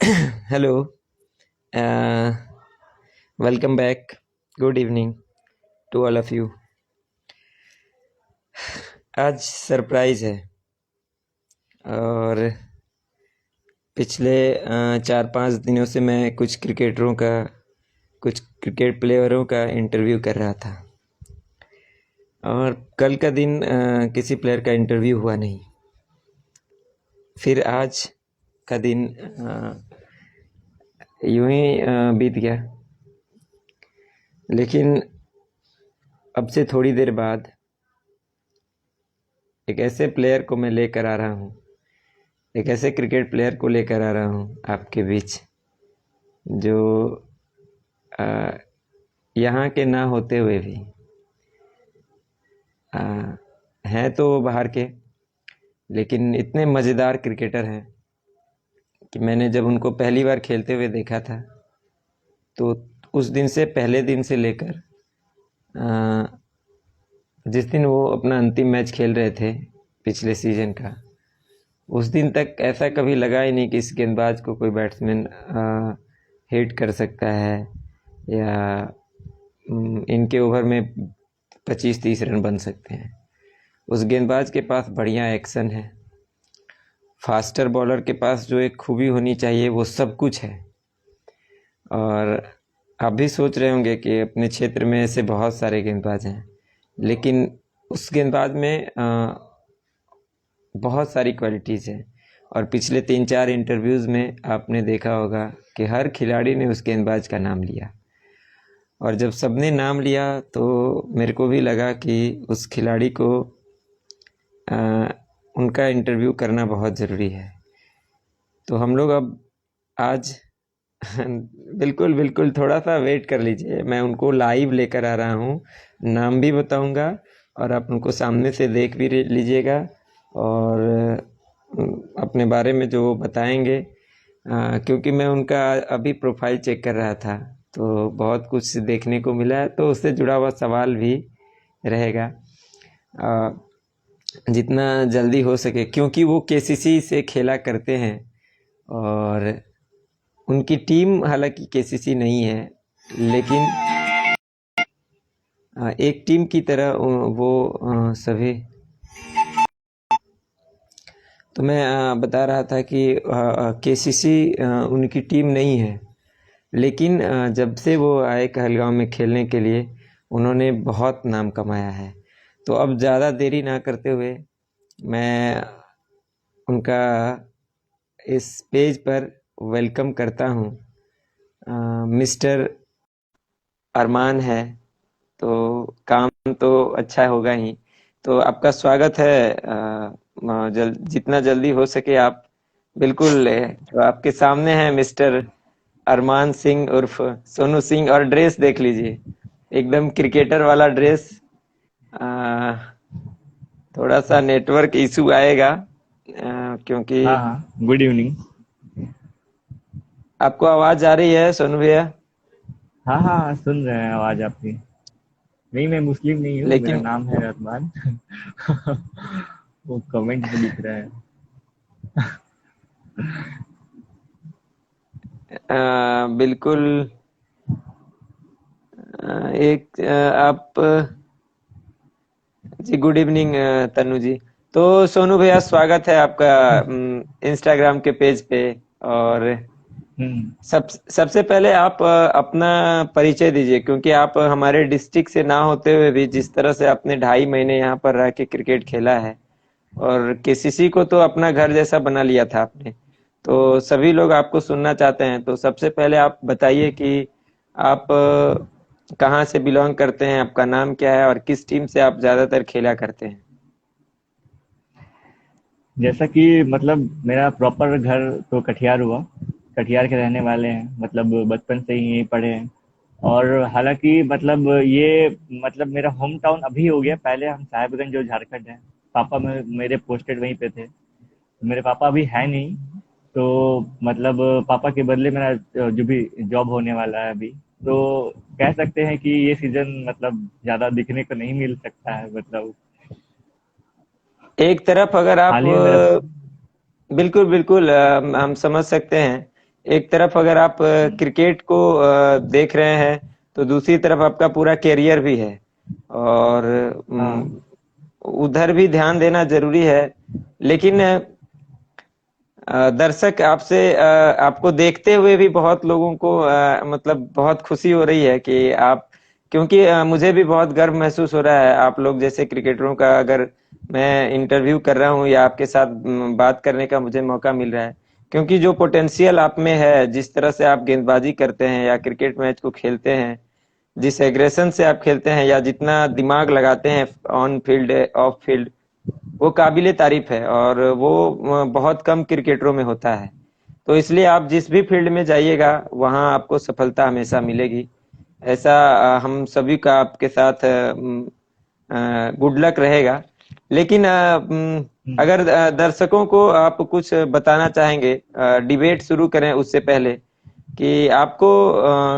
Hello, uh, welcome back. Good evening to all of you. आज surprise है और पिछले 4-5 दिनों से मैं कुछ क्रिकेट प्लेयरों का इंटरव्यू कर रहा था और कल का दिन किसी प्लेयर का इंटरव्यू हुआ नहीं। फिर आज का दिन यूं ही बीत गया, लेकिन अब से थोड़ी देर बाद एक ऐसे प्लेयर को मैं लेकर आ रहा हूँ, एक ऐसे क्रिकेट प्लेयर को लेकर आ रहा हूँ आपके बीच, जो यहाँ के ना होते हुए भी हैं तो वो बाहर के, लेकिन इतने मज़ेदार क्रिकेटर हैं कि मैंने जब उनको पहली बार खेलते हुए देखा था तो उस दिन से पहले दिन से लेकर जिस दिन वो अपना अंतिम मैच खेल रहे थे पिछले सीजन का, उस दिन तक ऐसा कभी लगा ही नहीं कि इस गेंदबाज को कोई बैट्समैन हिट कर सकता है या इनके ओवर में 25-30 रन बन सकते हैं। उस गेंदबाज के पास बढ़िया एक्शन है, फास्टर बॉलर के पास जो एक खूबी होनी चाहिए वो सब कुछ है। और आप भी सोच रहे होंगे कि अपने क्षेत्र में ऐसे बहुत सारे गेंदबाज हैं, लेकिन उस गेंदबाज में बहुत सारी क्वालिटीज़ हैं। और पिछले 3-4 इंटरव्यूज़ में आपने देखा होगा कि हर खिलाड़ी ने उस गेंदबाज का नाम लिया, और जब सबने नाम लिया तो मेरे को भी लगा कि उस खिलाड़ी को उनका इंटरव्यू करना बहुत ज़रूरी है। तो हम लोग अब आज बिल्कुल थोड़ा सा वेट कर लीजिए, मैं उनको लाइव लेकर आ रहा हूँ, नाम भी बताऊँगा और आप उनको सामने से देख भी लीजिएगा और अपने बारे में जो बताएंगे, क्योंकि मैं उनका अभी प्रोफाइल चेक कर रहा था तो बहुत कुछ देखने को मिला है, तो उससे जुड़ा हुआ सवाल भी रहेगा जितना जल्दी हो सके, क्योंकि वो केसीसी से खेला करते हैं और उनकी टीम हालांकि केसीसी नहीं है, लेकिन एक टीम की तरह वो सभी। तो मैं बता रहा था कि केसीसी उनकी टीम नहीं है, लेकिन जब से वो आए कहलगांव में खेलने के लिए उन्होंने बहुत नाम कमाया है। तो अब ज़्यादा देरी ना करते हुए मैं उनका इस पेज पर वेलकम करता हूँ। मिस्टर अरमान है तो काम तो अच्छा होगा ही, तो आपका स्वागत है। जितना जल्दी हो सके आप बिल्कुल जो आपके सामने है मिस्टर अरमान सिंह उर्फ सोनू सिंह, और ड्रेस देख लीजिए, एकदम क्रिकेटर वाला ड्रेस। थोड़ा सा नेटवर्क इशू आएगा क्योंकि हाँ हाँ, गुड इवनिंग। आपको आवाज आ रही है सोनू भैया? हाँ हाँ हाँ, सुन रहे हैं आवाज आपकी। नहीं, मैं मुस्लिम नहीं हूँ, मेरा लेकिन नाम है रहमान। वो कमेंट में दिख रहा है। बिल्कुल। एक आप जी, गुड इवनिंग तन्नू जी। तो सोनू भैया, स्वागत है आपका इंस्टाग्राम के पेज पे। और हम्म। सबसे पहले आप अपना परिचय दीजिए, क्योंकि आप हमारे डिस्ट्रिक्ट से ना होते हुए भी जिस तरह से आपने 2.5 महीने यहाँ पर रह के क्रिकेट खेला है और केसीसी को तो अपना घर जैसा बना लिया था आपने, तो सभी लोग आपको सुनना चाहते हैं। तो सबसे पहले आप बताइए कि आप कहाँ से बिलोंग करते हैं, आपका नाम क्या है और किस टीम से आप ज्यादातर खेला करते हैं? जैसा कि मतलब मेरा प्रॉपर घर तो कटिहार हुआ। कटिहार के रहने वाले हैं, मतलब बचपन से ही यहीं पढ़े हैं। और हालांकि मतलब ये मतलब मेरा होम टाउन अभी हो गया, पहले हम साहेबगंज जो झारखंड है। पापा मेरे पोस्टेड वहीं पे थे। मेरे पापा अभी है नहीं, तो मतलब पापा के बदले मेरा जो भी जॉब होने वाला है अभी, तो कह सकते हैं कि ये सीजन मतलब ज्यादा दिखने को नहीं मिल सकता है। मतलब एक तरफ अगर आप हाल ही में मेरा बिल्कुल बिल्कुल हम समझ सकते हैं एक तरफ अगर आप क्रिकेट को देख रहे हैं तो दूसरी तरफ आपका पूरा कैरियर भी है, और हाँ उधर भी ध्यान देना जरूरी है। लेकिन दर्शक आपसे आपको देखते हुए भी बहुत लोगों को मतलब बहुत खुशी हो रही है कि आप, क्योंकि मुझे भी बहुत गर्व महसूस हो रहा है आप लोग जैसे क्रिकेटरों का, अगर मैं इंटरव्यू कर रहा हूं या आपके साथ बात करने का मुझे मौका मिल रहा है, क्योंकि जो पोटेंशियल आप में है, जिस तरह से आप गेंदबाजी करते हैं या क्रिकेट मैच को खेलते हैं, जिस एग्रेशन से आप खेलते हैं या जितना दिमाग लगाते हैं ऑन फील्ड ऑफ फील्ड, वो काबिले तारीफ है, और वो बहुत कम क्रिकेटरों में होता है। तो इसलिए आप जिस भी फील्ड में जाइएगा वहां आपको सफलता हमेशा मिलेगी, ऐसा हम सभी का आपके साथ गुड लक रहेगा। लेकिन हम्म। अगर दर्शकों को आप कुछ बताना चाहेंगे, डिबेट शुरू करें उससे पहले, कि आपको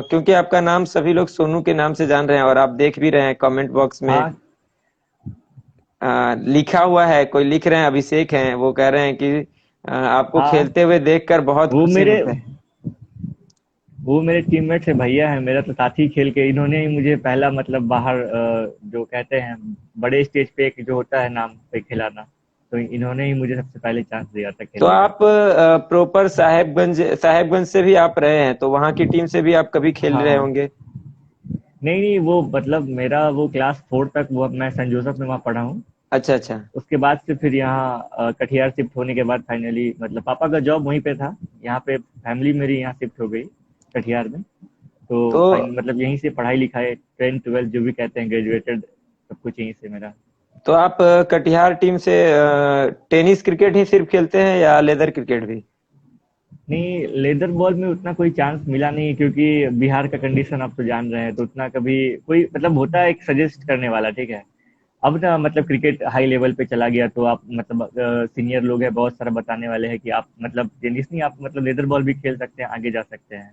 क्योंकि आपका नाम सभी लोग सोनू के नाम से जान रहे हैं, और आप देख भी रहे हैं कमेंट बॉक्स में हाँ लिखा हुआ है, कोई लिख रहे हैं अभिषेक हैं, वो कह रहे हैं कि आपको हाँ, खेलते हुए देखकर बहुत वो खुशी मेरे होता है। वो मेरे टीममेट से भैया है, मेरा तो साथी खेल के, इन्होंने ही मुझे पहला मतलब बाहर जो कहते हैं बड़े स्टेज पे एक जो होता है नाम पे खिलाना, तो इन्होंने ही मुझे सबसे पहले चांस दिया था तो खेलने का। आप प्रॉपर साहेबगंज साहेबगंज से भी आप रहे हैं, तो वहां की टीम से भी आप कभी खेल हाँ रहे हाँ, होंगे। नहीं नहीं, वो मतलब मेरा वो क्लास 4 तक वो मैं सेंट जोसेफ में वहाँ पढ़ा हूँ। अच्छा अच्छा। उसके बाद से फिर यहाँ कटिहार शिफ्ट होने के बाद फाइनली मतलब पापा का जॉब वहीं पे था, यहाँ पे फैमिली मेरी यहाँ शिफ्ट हो गई कटिहार में। तो तो फाइन मतलब यहीं से पढ़ाई लिखाई 10 12 जो भी कहते हैं ग्रेजुएटेड, सब कुछ यहीं से मेरा। तो आप कटिहार टीम से टेनिस क्रिकेट ही सिर्फ खेलते हैं या लेदर क्रिकेट भी। नहीं, लेदर बॉल में उतना कोई चांस मिला नहीं, क्योंकि बिहार का कंडीशन आप तो जान रहे हैं, तो उतना कभी कोई मतलब होता है एक सजेस्ट करने वाला, ठीक है। अब ना मतलब क्रिकेट हाई लेवल पे चला गया तो आप मतलब सीनियर लोग हैं बहुत सारा बताने वाले हैं कि आप मतलब टेनिस नहीं, आप मतलब लेदर बॉल भी खेल सकते हैं, आगे जा सकते हैं।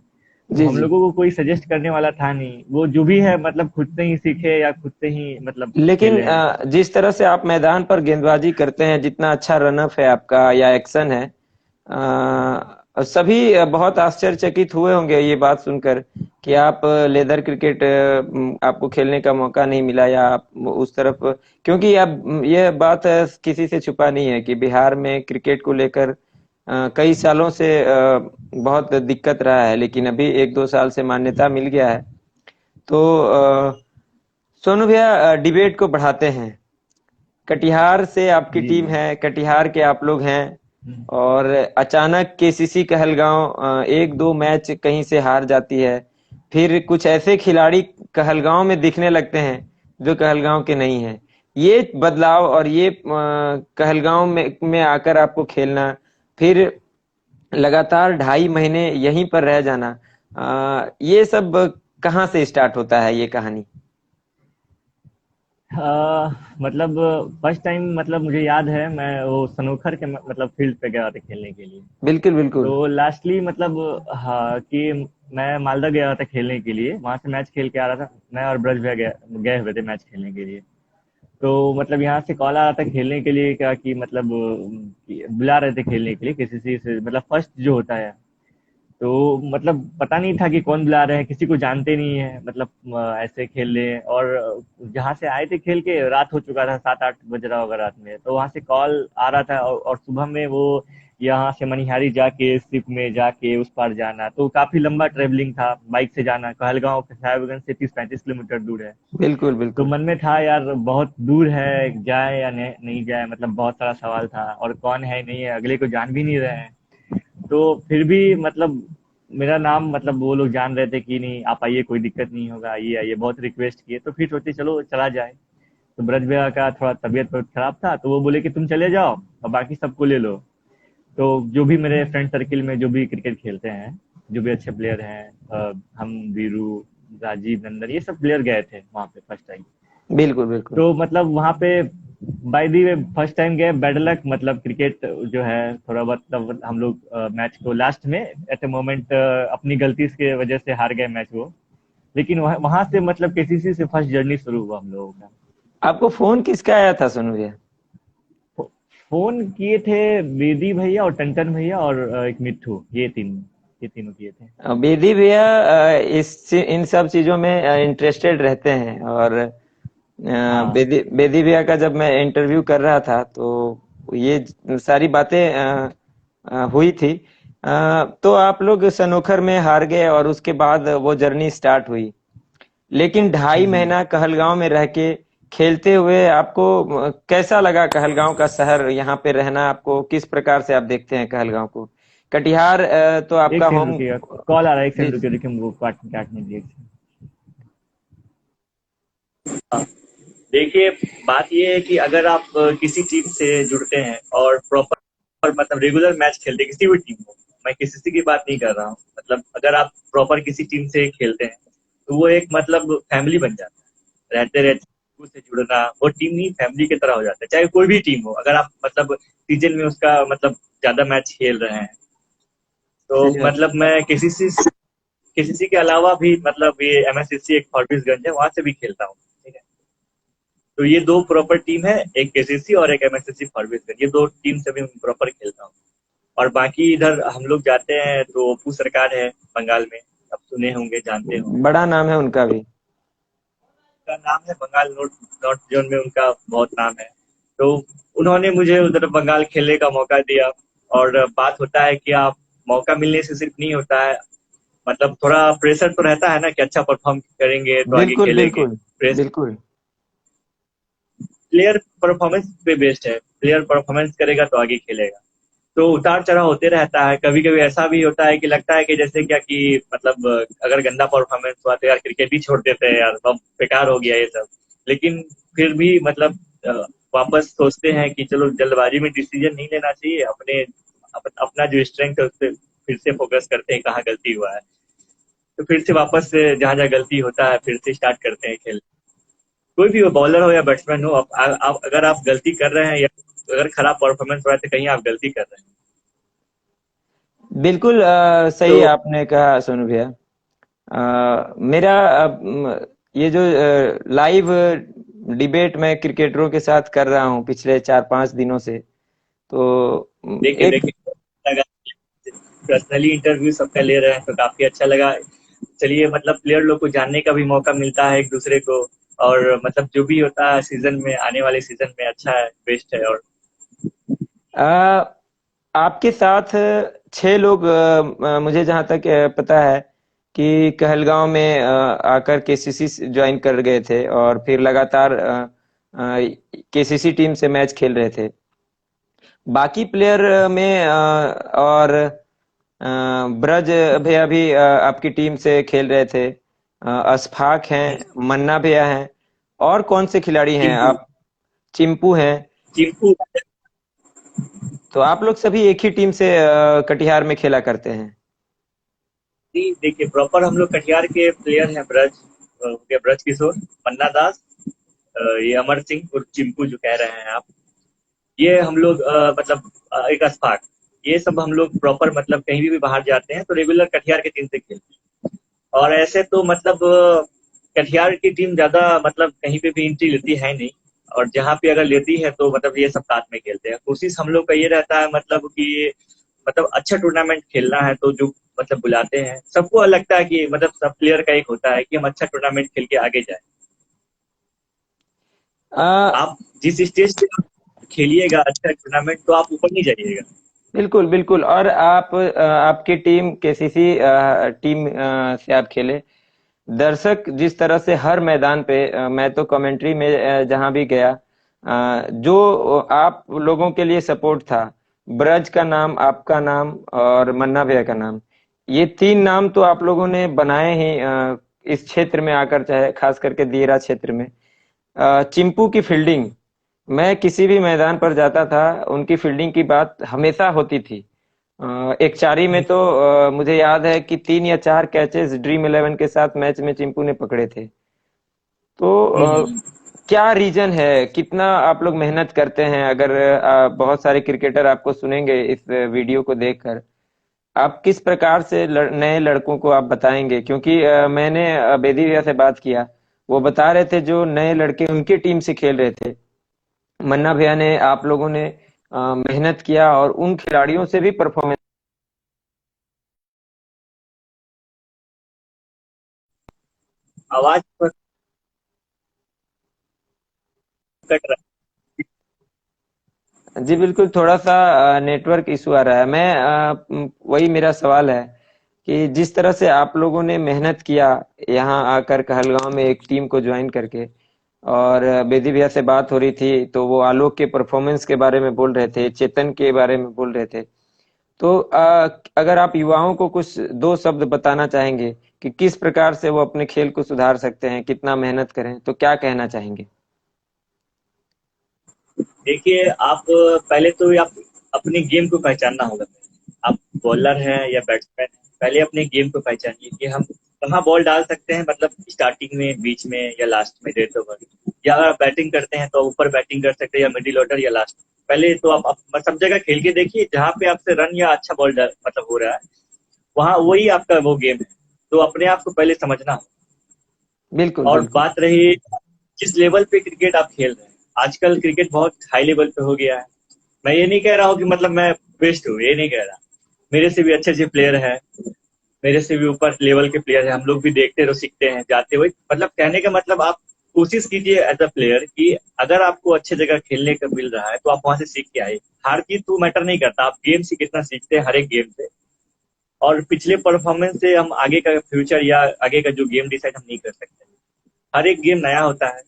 तो जी हम जी। लोगों को कोई सजेस्ट करने वाला था नहीं, वो जो भी है मतलब खुद से ही सीखे या खुद से ही मतलब लेकिन खेले हैं। जिस तरह से आप मैदान पर गेंदबाजी करते हैं, जितना अच्छा रनअप है आपका या एक्शन है, सभी बहुत आश्चर्यचकित हुए होंगे ये बात सुनकर कि आप लेदर क्रिकेट आपको खेलने का मौका नहीं मिला, या आप उस तरफ, क्योंकि अब यह बात किसी से छुपा नहीं है कि बिहार में क्रिकेट को लेकर कई सालों से बहुत दिक्कत रहा है, लेकिन अभी एक दो साल से मान्यता मिल गया है। तो सोनू भैया, डिबेट को बढ़ाते हैं। कटिहार से आपकी जी टीम जी। है, कटिहार के आप लोग हैं, हम्म। और अचानक केसीसी कहलगांव एक दो मैच कहीं से हार जाती है, फिर कुछ ऐसे खिलाड़ी कहलगांव में दिखने लगते हैं जो कहलगांव के नहीं हैं। ये बदलाव और ये कहलगांव में आकर आपको खेलना, फिर लगातार 2.5 महीने यहीं पर रह जाना, ये सब कहाँ से स्टार्ट होता है ये कहानी। मतलब फर्स्ट टाइम मतलब मुझे याद है, मैं वो सनोखर के मतलब फील्ड पे गया था खेलने के लिए। बिल्कुल बिल्कुल। तो लास्टली मतलब हाँ कि मैं मालदा गया था खेलने के लिए, वहां से मैच खेल के आ रहा था, मैं और ब्रज भैया गए हुए थे मैच खेलने के लिए। तो मतलब यहाँ से कॉल आ रहा था खेलने के लिए, क्या कि मतलब कि बुला रहे थे खेलने के लिए किसी से मतलब फर्स्ट जो होता है। तो मतलब पता नहीं था कि कौन बुला रहे हैं, किसी को जानते नहीं है, मतलब ऐसे खेल रहे हैं। और जहाँ से आए थे खेल के रात हो चुका था, 7 8 बज रहा होगा रात में, तो वहां से कॉल आ रहा था। और सुबह में वो यहाँ से मनिहारी जाके शिप में जाके उस पार जाना, तो काफी लंबा ट्रेवलिंग था, बाइक से जाना। कहलगांव साहेबगंज से 30 35 किलोमीटर दूर है। बिल्कुल तो बिल्कुल। मन में था यार बहुत दूर है, जाए या नहीं जाए, मतलब बहुत सारा सवाल था, और कौन है नहीं है, अगले को जान भी नहीं रहे हैं। तो फिर भी मतलब मेरा नाम मतलब वो लोग जान रहे थे कि नहीं आप आइए, कोई दिक्कत नहीं होगा, आइए आइए, बहुत रिक्वेस्ट किए, तो फिर सोचे चलो चला जाए। तो ब्रज भैया का थोड़ा तबीयत बहुत खराब था, तो वो बोले कि तुम चले जाओ और बाकी सबको ले लो। तो जो भी मेरे फ्रेंड सर्किल में जो भी क्रिकेट खेलते हैं, जो भी अच्छे प्लेयर हैं, हम, वीरू, राजीव, नंदन, ये सब प्लेयर गए थे वहां पे फर्स्ट टाइम। बिल्कुल बिल्कुल। तो मतलब वहां पे by the way first time गए, बैड लक, मतलब क्रिकेट जो है थोड़ा बहुत तब हम लोग मैच को लास्ट में एट ए मोमेंट अपनी गलती की वजह से हार गए मैच वो। लेकिन वहां से मतलब केसीसी से फर्स्ट जर्नी शुरू हुआ हम लोगों का। आपको फोन किसका आया था सोनू भैया। फोन किए थे बेदी भैया और टंटन भैया और एक मिट्ठू, ये तीन। ये तीनों किए थे। बेदी भैया इन सब चीजों में इंटरेस्टेड रहते हैं। और हाँ। बेदी भैया का जब मैं इंटरव्यू कर रहा था तो ये सारी बातें हुई थी। तो आप लोग सनोखर में हार गए और उसके बाद वो जर्नी स्टार्ट हुई। लेकिन ढाई हम्म। महीना कहलगांव में रह के खेलते हुए आपको कैसा लगा? कहलगांव का शहर, यहाँ पे रहना आपको किस प्रकार से आप देखते हैं कहलगांव को? कटिहार तो एक आपका सेकंड होम। रुकिएगा, कॉल आ रहा है, एक जी सेकंड रुकिए, देखिए वो काटने दिए। हाँ, देखिए, बात ये है कि अगर आप किसी टीम से जुड़ते हैं और प्रॉपर मतलब रेगुलर मैच खेलते हैं किसी भी टीम को, मैं किसी की बात नहीं कर रहा हूँ, मतलब अगर आप प्रॉपर किसी टीम से खेलते हैं तो वो एक मतलब फैमिली बन जाता है। रहते रहते उससे जुड़ना, वो टीम ही फैमिली की तरह हो जाता है, चाहे कोई भी टीम हो। अगर आप मतलब सीजन में उसका मतलब ज्यादा मैच खेल रहे हैं तो सही बात। मतलब मैं केसीसी के अलावा भी मतलब ये एमएससीसी एक फॉरबिसगंज है, वहां से भी खेलता हूँ। ठीक है, तो ये दो प्रॉपर टीम है, एक केसीसी और एक एमएससीसी फॉरबिसगंज, ये दो टीम से भी प्रॉपर खेलता हूँ। और बाकी इधर हम लोग जाते हैं तो अपू सरकार है बंगाल में, अब सुने होंगे, जानते होंगे। बड़ा नाम है उनका भी। उनका नाम है बंगाल, नॉर्थ जोन में उनका बहुत नाम है। तो उन्होंने मुझे उधर बंगाल खेलने का मौका दिया। और बात होता है कि आप मौका मिलने से सिर्फ नहीं होता है, मतलब थोड़ा प्रेशर तो रहता है ना कि अच्छा परफॉर्म करेंगे तो आगे बिल्कुल खेलेंगे। बिल्कुल। बिल्कुल। प्लेयर परफॉर्मेंस पे बेस्ड है, प्लेयर परफॉर्मेंस करेगा तो आगे खेलेगा। तो उतार चढ़ाव होते रहता है, कभी कभी ऐसा भी होता है कि लगता है कि जैसे क्या कि मतलब अगर गंदा परफॉर्मेंस हुआ तो यार क्रिकेट ही छोड़ देते हैं यार, अब बेकार हो गया ये सब। लेकिन फिर भी मतलब वापस सोचते हैं कि चलो जल्दबाजी में डिसीजन नहीं लेना चाहिए, अपना जो स्ट्रेंथ है उस पर फिर से फोकस करते हैं कहाँ गलती हुआ है। तो फिर से वापस से जहाँ जहाँ गलती होता है फिर से स्टार्ट करते हैं खेल। कोई भी हो, बॉलर हो या बैट्समैन हो, अगर आप गलती कर रहे हैं या अगर खराब परफॉर्मेंस हो रहा है तो कहीं आप गलती कर रहे हैं। बिल्कुल सही तो आपने कहा सोनू भैया। मेरा ये जो लाइव डिबेट मैं क्रिकेटरों के साथ कर रहा हूँ पिछले 4-5 दिनों से, तो देखिए एक देखिए, लगा पर्सनली इंटरव्यू सबका ले रहे हैं तो काफी अच्छा लगा। चलिए, मतलब प्लेयर लोग को जानने का भी मौका मिलता है एक दूसरे को। और मतलब जो भी होता है सीजन में, आने वाले सीजन में अच्छा है, बेस्ट है। और आ, आपके साथ 6 लोग मुझे जहां तक पता है कि कहलगांव में आकर केसीसी ज्वाइन कर गए थे और फिर लगातार केसीसी टीम से मैच खेल रहे थे। बाकी प्लेयर में और ब्रज भैया भी आपकी टीम से खेल रहे थे। अशफाक हैं, मन्ना भैया हैं, और कौन से खिलाड़ी हैं चिंपू आप? चिंपू हैं। चिंपू तो आप लोग सभी एक ही टीम से कटिहार में खेला करते हैं? जी, देखिए प्रॉपर हम लोग कटिहार के प्लेयर हैं। ब्रज किशोर, मन्ना दास, ये अमर सिंह और चिंपू जो कह रहे हैं आप, ये हम लोग मतलब एक अशफाक, ये सब हम लोग प्रॉपर मतलब कहीं भी बाहर जाते हैं तो रेगुलर कटिहार की टीम से खेलते हैं। और ऐसे तो मतलब कटिहार की टीम ज्यादा मतलब कहीं पे भी एंट्री लेती है नहीं। और जहाँ पे अगर लेती है तो मतलब ये सब साथ में खेलते हैं। कोशिश हम लोग का ये रहता है मतलब कि मतलब अच्छा टूर्नामेंट खेलना है तो जो मतलब बुलाते हैं, सबको लगता है कि मतलब सब प्लेयर का एक होता है कि हम अच्छा टूर्नामेंट खेल के आगे जाए। आ, आप जिस स्टेज पे खेलिएगा अच्छा टूर्नामेंट तो आप ऊपर नहीं जाइएगा। बिल्कुल बिल्कुल। और आप आपकी टीम केसीसी टीम से आप खेले। दर्शक जिस तरह से हर मैदान पे मैं तो कमेंट्री में जहां भी गया, जो आप लोगों के लिए सपोर्ट था, ब्रज का नाम, आपका नाम और मन्ना भैया का नाम, ये 3 नाम तो आप लोगों ने बनाए ही इस क्षेत्र में आकर, चाहे खास करके दियरा क्षेत्र में। चिंपू की फील्डिंग, मैं किसी भी मैदान पर जाता था उनकी फील्डिंग की बात हमेशा होती थी। एक चारी में तो मुझे याद है कि 3 या 4 कैचेस ड्रीम इलेवन के साथ मैच में चिंपू ने पकड़े थे। तो हम्म। क्या रीजन है, कितना आप लोग मेहनत करते हैं? अगर बहुत सारे क्रिकेटर आपको सुनेंगे इस वीडियो को देखकर, आप किस प्रकार से नए लड़कों को आप बताएंगे? क्योंकि मैंने बेदी भैया से बात किया, वो बता रहे थे जो नए लड़के उनके टीम से खेल रहे थे, मन्ना भैया ने, आप लोगों ने मेहनत किया और उन खिलाड़ियों से भी परफॉर्मेंस आवाज पर कट रहा जी बिल्कुल, थोड़ा सा नेटवर्क इशू आ रहा है। वही मेरा सवाल है कि जिस तरह से आप लोगों ने मेहनत किया यहाँ आकर कहलगांव में एक टीम को ज्वाइन करके, और बेदी भैया से बात हो रही थी तो वो आलोक के परफॉर्मेंस के बारे में बोल रहे थे, चेतन के बारे में बोल रहे थे। तो अगर आप युवाओं को कुछ दो शब्द बताना चाहेंगे कि किस प्रकार से वो अपने खेल को सुधार सकते हैं, कितना मेहनत करें, तो क्या कहना चाहेंगे? है। देखिए, आप पहले तो आप अपनी गेम को पहचानना होगा। आप बॉलर हैं या बैट्समैन हैं, पहले अपने गेम को पहचानिए कि हम कहाँ बॉल डाल सकते हैं, मतलब स्टार्टिंग में, बीच में, या लास्ट में, डेथ ओवर। या अगर आप बैटिंग करते हैं तो ऊपर बैटिंग कर सकते हैं, या मिडिल ऑर्डर, या लास्ट। पहले तो आप सब जगह खेल के देखिए, जहाँ पे आपसे रन या अच्छा बॉल मतलब हो रहा है, वहाँ वही आपका वो गेम है। तो अपने आप को पहले समझना हो। बिल्कुल और बिल्कुल। बात रही जिस लेवल पे क्रिकेट आप खेल रहे हैं, आजकल क्रिकेट बहुत हाई लेवल पे हो गया है। मैं ये नहीं कह रहा हूँ कि मतलब मैं बेस्ट हूँ, ये नहीं कह रहा। मेरे से भी अच्छे अच्छे प्लेयर हैं, मेरे से भी ऊपर लेवल के प्लेयर हैं। हम लोग भी देखते रहो, सीखते हैं, जाते हुए। मतलब कहने का मतलब, आप कोशिश कीजिए एज अ प्लेयर कि अगर आपको अच्छे जगह खेलने का मिल रहा है तो आप वहां से सीख के आए। हार जीत तो मैटर नहीं करता, आप गेम से कितना सीखते हैं हर एक गेम से। और पिछले परफॉर्मेंस से हम आगे का फ्यूचर या आगे का जो गेम डिसाइड हम नहीं कर सकते। हर एक गेम नया होता है,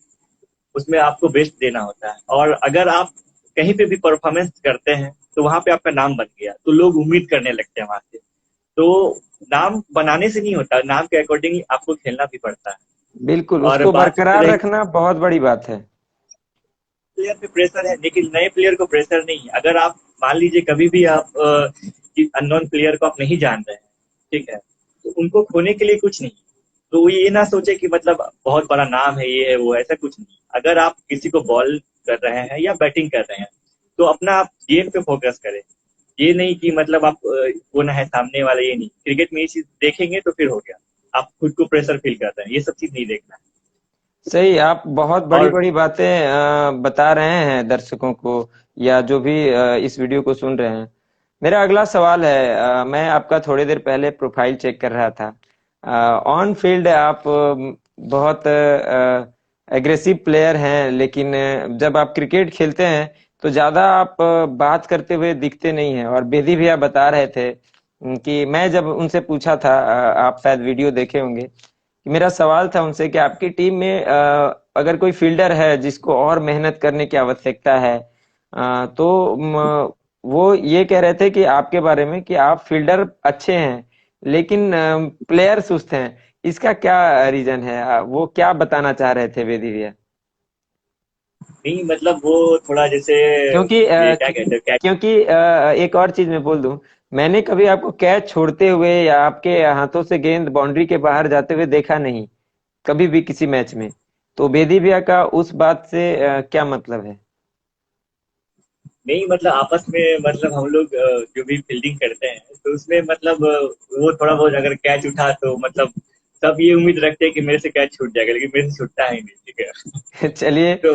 उसमें आपको बेस्ट देना होता है। और अगर आप कहीं पे भी परफॉर्मेंस करते हैं तो वहां पे आपका नाम बन गया, तो लोग उम्मीद करने लगते हैं वहां से। तो नाम बनाने से नहीं होता, नाम के अकॉर्डिंग आपको खेलना भी पड़ता है। बिल्कुल, और उसको बात बरकरार रही, रखना बहुत बड़ी बात है। प्लेयर पे प्रेशर है, लेकिन नए प्लेयर को प्रेशर नहीं है। अगर आप मान लीजिए कभी भी आप अननोन प्लेयर को आप नहीं जान रहे हैं, ठीक है, तो उनको खोने के लिए कुछ नहीं। तो वो ये ना सोचे कि मतलब बहुत बड़ा नाम है, ये है वो, ऐसा कुछ नहीं। अगर आप किसी को बॉल कर रहे हैं या बैटिंग कर रहे हैं, तो अपना आप गेम पे फोकस करें। ये नहीं कि मतलब आप कौन है सामने वाला, ये नहीं। क्रिकेट में ये चीज देखेंगे तो फिर हो गया, आप खुद को प्रेशर फील कर रहे हैं, ये सब चीज नहीं देखना है। सही, आप बहुत बड़ी और बड़ी बातें बता रहे हैं दर्शकों को, या जो भी इस वीडियो को सुन रहे हैं। मेरा अगला सवाल है, मैं आपका थोड़ी देर पहले प्रोफाइल चेक कर रहा था। ऑन फील्ड आप बहुत एग्रेसिव प्लेयर हैं, लेकिन जब आप क्रिकेट खेलते हैं तो ज्यादा आप बात करते हुए दिखते नहीं हैं। और बेदी भैया बता रहे थे कि मैं जब उनसे पूछा था, आप शायद वीडियो देखे होंगे, कि मेरा सवाल था उनसे कि आपकी टीम में अगर कोई फील्डर है जिसको और मेहनत करने की आवश्यकता है, तो वो ये कह रहे थे कि आपके बारे में कि आप फील्डर अच्छे हैं लेकिन प्लेयर सुस्त हैं। इसका क्या रीजन है? वो क्या बताना चाह रहे थे वेदी भैया? नहीं, मतलब वो थोड़ा जैसे, क्योंकि ये क्या कहते हैं, एक और चीज मैं बोल दूं, मैंने कभी आपको कैच छोड़ते हुए या आपके हाथों से गेंद बाउंड्री के बाहर जाते हुए देखा नहीं, कभी भी किसी मैच में। तो बेदी भैया का उस बात से क्या मतलब है? नहीं मतलब आपस में, मतलब हम लोग जो भी फील्डिंग करते हैं तो उसमें मतलब वो थोड़ा बहुत अगर कैच उठा तो मतलब सब ये उम्मीद रखते हैं कि मेरे से कैच छूट जाएगा, लेकिन मेरे से छूटता है ही नहीं, ठीक है। चलिए। तो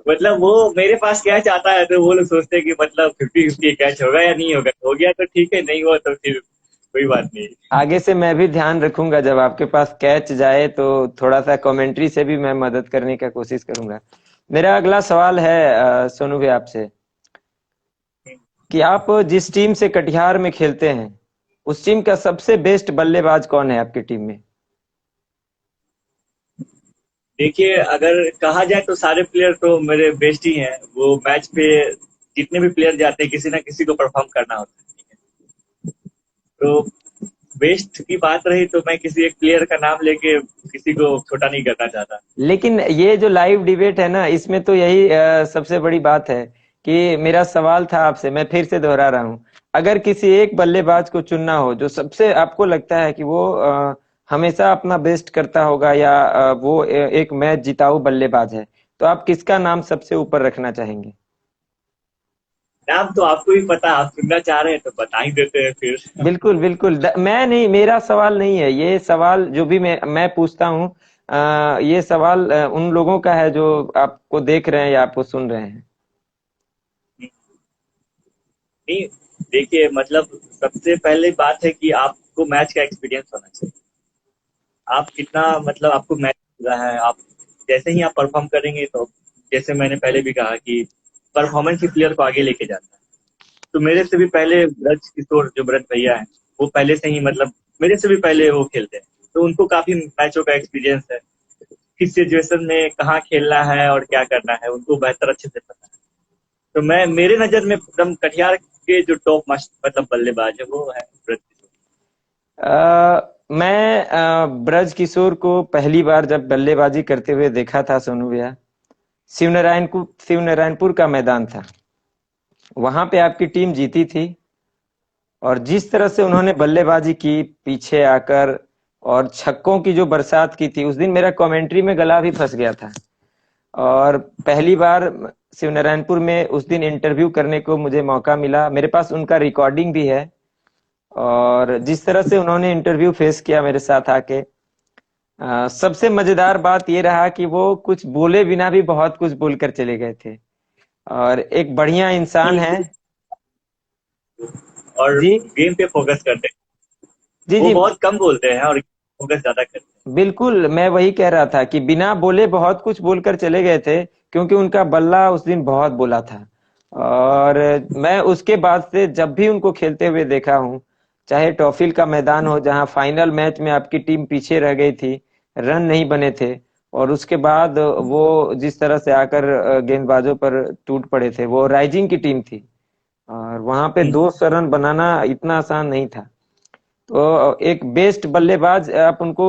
मतलब वो मेरे पास कैच आता है तो वो लोग सोचते हैं कि मतलब 50-50 कैच होगा या नहीं होगा। हो गया तो ठीक है, नहीं हुआ तो फिर कोई बात नहीं। आगे से मैं भी ध्यान रखूंगा, जब आपके पास कैच जाए तो थोड़ा सा कमेंट्री से भी मैं मदद करने का कोशिश करूंगा। मेरा अगला सवाल है सोनू भाई आपसे, कि आप जिस टीम से कटिहार में खेलते हैं उस टीम का सबसे बेस्ट बल्लेबाज कौन है आपकी टीम में? देखिए, अगर कहा जाए तो सारे प्लेयर तो मेरे बेस्ट ही हैं। वो मैच पे जितने भी प्लेयर जाते हैं, किसी ना किसी को परफॉर्म करना होता है। तो बेस्ट की बात रही तो मैं किसी एक प्लेयर का नाम लेके किसी को छोटा नहीं करना चाहता। लेकिन ये जो लाइव डिबेट है ना, इसमें तो यही सबसे बड़ी बात है कि मेरा सवाल था आपसे, मैं फिर से दोहरा रहा हूं, अगर किसी एक बल्लेबाज को चुनना हो जो सबसे आपको लगता है कि वो हमेशा अपना बेस्ट करता होगा, या वो एक मैच जिताऊ बल्लेबाज है, तो आप किसका नाम सबसे ऊपर रखना चाहेंगे? नाम तो आपको ही पता, आप सुनना चाह रहे हैं तो बता ही देते हैं फिर। बिल्कुल बिल्कुल, मैं नहीं, मेरा सवाल नहीं है ये सवाल, जो भी मैं पूछता हूँ, ये सवाल उन लोगों का है जो आपको देख रहे हैं या आपको सुन रहे हैं। नहीं, देखिए मतलब सबसे पहले बात है कि आपको मैच का एक्सपीरियंस होना चाहिए। आप कितना मतलब आपको मैच मिला है, आप जैसे ही आप परफॉर्म करेंगे तो जैसे मैंने पहले भी कहा कि परफॉर्मेंस ही प्लेयर को आगे लेके जाता है। तो मेरे से भी पहले ब्रज किशोर जो ब्रज भैया हैं, वो पहले से ही मतलब मेरे से भी पहले वो खेलते हैं, तो उनको काफी मैचों का एक्सपीरियंस है। किस सिचुएशन में कहाँ खेलना है और क्या करना है उनको बेहतर अच्छे से पता है। तो मैं मेरे नजर में एकदम कटिहार के जो टॉप मस्त मतलब बल्लेबाज है वो है ब्रज किशोर। मैं ब्रज किशोर को पहली बार जब बल्लेबाजी करते हुए देखा था सोनू भैया, शिवनारायणपुर का मैदान था। वहां पे आपकी टीम जीती थी, और जिस तरह से उन्होंने बल्लेबाजी की पीछे आकर, और छक्कों की जो बरसात की थी, उस दिन मेरा कमेंट्री में गला भी फंस गया था। और पहली बार शिवनारायणपुर में उस दिन इंटरव्यू करने को मुझे मौका मिला, मेरे पास उनका रिकॉर्डिंग भी है। और जिस तरह से उन्होंने इंटरव्यू फेस किया मेरे साथ आके, सबसे मजेदार बात ये रहा कि वो कुछ बोले बिना भी बहुत कुछ बोलकर चले गए थे। और एक बढ़िया इंसान है। और जी। गेम पे फोकस करते हैं। जी वो जी। बहुत कम बोलते हैं और फोकस ज्यादा करते हैं। बिल्कुल, मैं वही कह रहा था कि बिना बोले बहुत कुछ बोलकर चले गए थे, क्योंकि उनका बल्ला उस दिन बहुत बोला था। और मैं उसके बाद से जब भी उनको खेलते हुए देखा हूँ, चाहे टॉफिल का मैदान हो जहां फाइनल मैच में आपकी टीम पीछे रह गई थी, रन नहीं बने थे, और उसके बाद वो जिस तरह से आकर गेंदबाजों पर टूट पड़े थे, वो राइजिंग की टीम थी, और वहां पे 200 रन बनाना इतना आसान नहीं था। तो एक बेस्ट बल्लेबाज आप उनको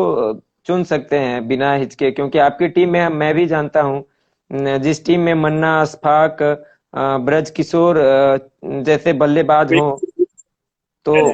चुन सकते हैं बिना हिचके, क्योंकि आपकी टीम में मैं भी जानता हूं, जिस टीम में मन्ना, अशफाक, ब्रज किशोर जैसे बल्लेबाज हों, तो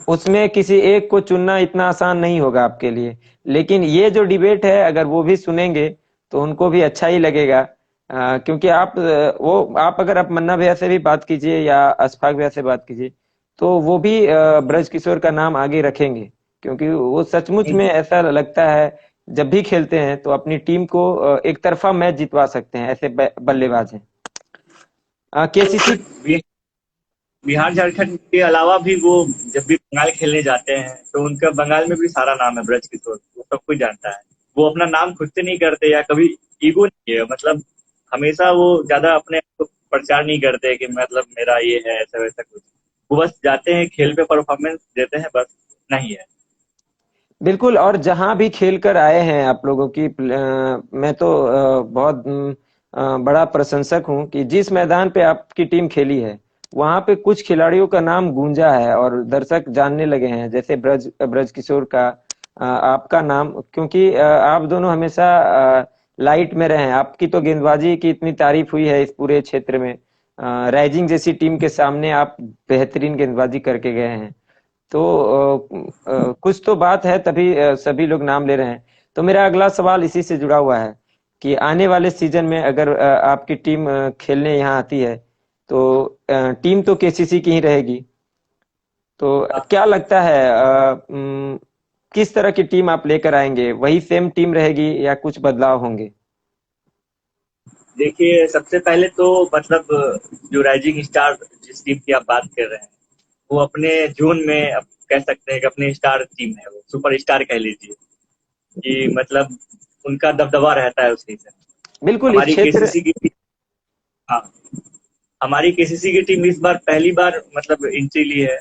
उसमें किसी एक को चुनना इतना आसान नहीं होगा आपके लिए। लेकिन ये जो डिबेट है, अगर वो भी सुनेंगे तो उनको भी अच्छा ही लगेगा। क्योंकि आप अगर आप मन्ना भैया से भी बात कीजिए या अशफाक भैया से बात कीजिए, तो वो भी ब्रज किशोर का नाम आगे रखेंगे, क्योंकि वो सचमुच में ऐसा लगता है, जब भी खेलते हैं तो अपनी टीम को एक तरफा मैच जितवा सकते हैं, ऐसे बल्लेबाज हैं। केसीसी। बिहार झारखंड के अलावा भी वो जब भी बंगाल खेलने जाते हैं तो उनका बंगाल में भी सारा नाम है ब्रज किशोर, वो सब कुछ जानता है। वो अपना नाम खुद से नहीं करते या कभी ईगो नहीं है, मतलब हमेशा वो ज्यादा अपने आप को प्रचार नहीं करते कि मतलब मेरा ये है ऐसा वैसा कुछ। वो बस जाते हैं खेल पे परफॉर्मेंस देते हैं, बस नहीं है। बिल्कुल, और जहां भी खेल कर आए हैं आप लोगों की, मैं तो बहुत बड़ा प्रशंसक हूं कि जिस मैदान पे आपकी टीम खेली है, वहां पे कुछ खिलाड़ियों का नाम गूंजा है और दर्शक जानने लगे हैं, जैसे ब्रज ब्रज किशोर का, आपका नाम, क्योंकि आप दोनों हमेशा लाइट में रहे हैं। आपकी तो गेंदबाजी की इतनी तारीफ हुई है इस पूरे क्षेत्र में, राइजिंग जैसी टीम के सामने आप बेहतरीन गेंदबाजी करके गए हैं। तो कुछ तो बात है, तभी सभी लोग नाम ले रहे हैं। तो मेरा अगला सवाल इसी से जुड़ा हुआ है कि आने वाले सीजन में अगर आपकी टीम खेलने यहाँ आती है, तो टीम तो केसीसी की ही रहेगी। तो क्या लगता है, किस तरह की टीम आप लेकर आएंगे? वही सेम टीम रहेगी या कुछ बदलाव होंगे? देखिए सबसे पहले तो मतलब जो राइजिंग स्टार जिस टीम की आप बात कर रहे हैं, वो अपने जोन में अब कह सकते हैं कि अपने स्टार टीम है, वो सुपर स्टार कह लीजिए कि मतलब उनका दबदबा रहता है उस सीजन। बिल्कुल, इस हमारी क्षेत्र। केसीसी की हाँ, हमारी केसीसी की टीम इस बार पहली बार मतलब एंट्री ली है,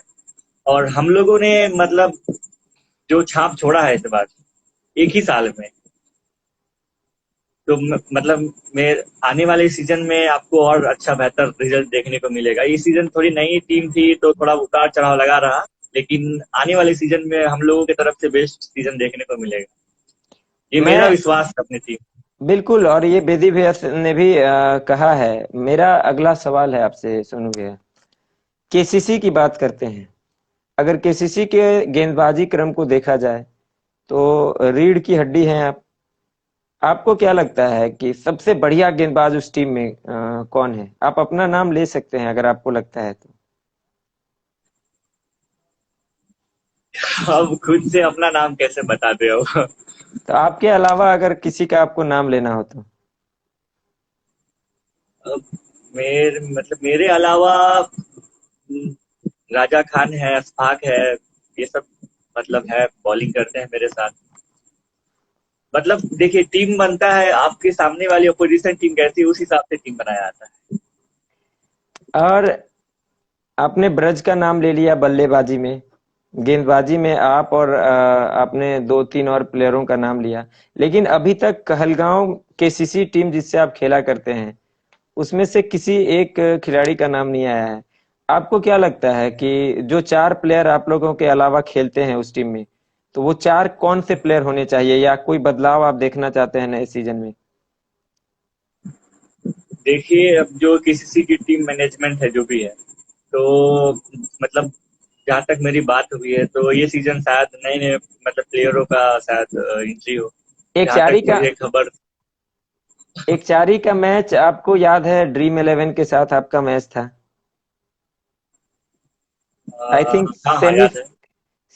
और हम लोगों ने मतलब जो छाप छोड़ा है इस बार एक ही साल में, तो मतलब मैं आने वाले सीजन में आपको और अच्छा बेहतर रिजल्ट देखने को मिलेगा। इस सीजन थोड़ी नई टीम थी तो थोड़ा उतार चढ़ाव लगा रहा, लेकिन आने वाले सीजन में हम लोगों की तरफ से बेस्ट सीजन देखने को मिलेगा। ये मेरा मैं विश्वास है अपनी टीम। बिल्कुल, और ये बेदी भैया ने भी कहा है। मेरा अगला सवाल है आपसे सोनू भैया, केसीसी की बात करते हैं। अगर केसीसी के गेंदबाजी क्रम को देखा जाए, तो रीढ़ की हड्डी हैं आप। आपको क्या लगता है कि सबसे बढ़िया गेंदबाज उस टीम में कौन है? आप अपना नाम ले सकते हैं अगर आपको लगता है तो। अब खुद से अपना नाम कैसे बताते हो? तो आपके अलावा अगर किसी का आपको नाम लेना हो तो। अब मेरे अलावा राजा खान है, अशफाक है, ये सब मतलब है बॉलिंग करते हैं मेरे साथ। मतलब देखिए, टीम बनता है, आपके सामने वाली अपोजिशन टीम कैसी है उस हिसाब से टीम बनाया जाता है। और आपने ब्रज का नाम ले लिया बल्लेबाजी में, गेंदबाजी में आप और आपने दो तीन और प्लेयरों का नाम लिया, लेकिन अभी तक कहलगांव केसीसी टीम जिससे आप खेला करते हैं उसमें से किसी एक खिलाड़ी का नाम नहीं आया है। आपको क्या लगता है कि जो चार प्लेयर आप लोगों के अलावा खेलते हैं उस टीम में, तो वो चार कौन से प्लेयर होने चाहिए, या कोई बदलाव आप देखना चाहते हैं नए सीजन में? देखिए, अब जो केसीसी की टीम मैनेजमेंट है जो भी है, तो मतलब जहाँ तक मेरी बात हुई है तो ये सीजन शायद नए नए मतलब प्लेयरों का शायद एंट्री हो, एक जहाँ चारी तक का मुझे खबर। एक चारी का मैच आपको याद है, ड्रीम इलेवन के साथ आपका मैच था, आई थिंक हाँ हाँ, याद है।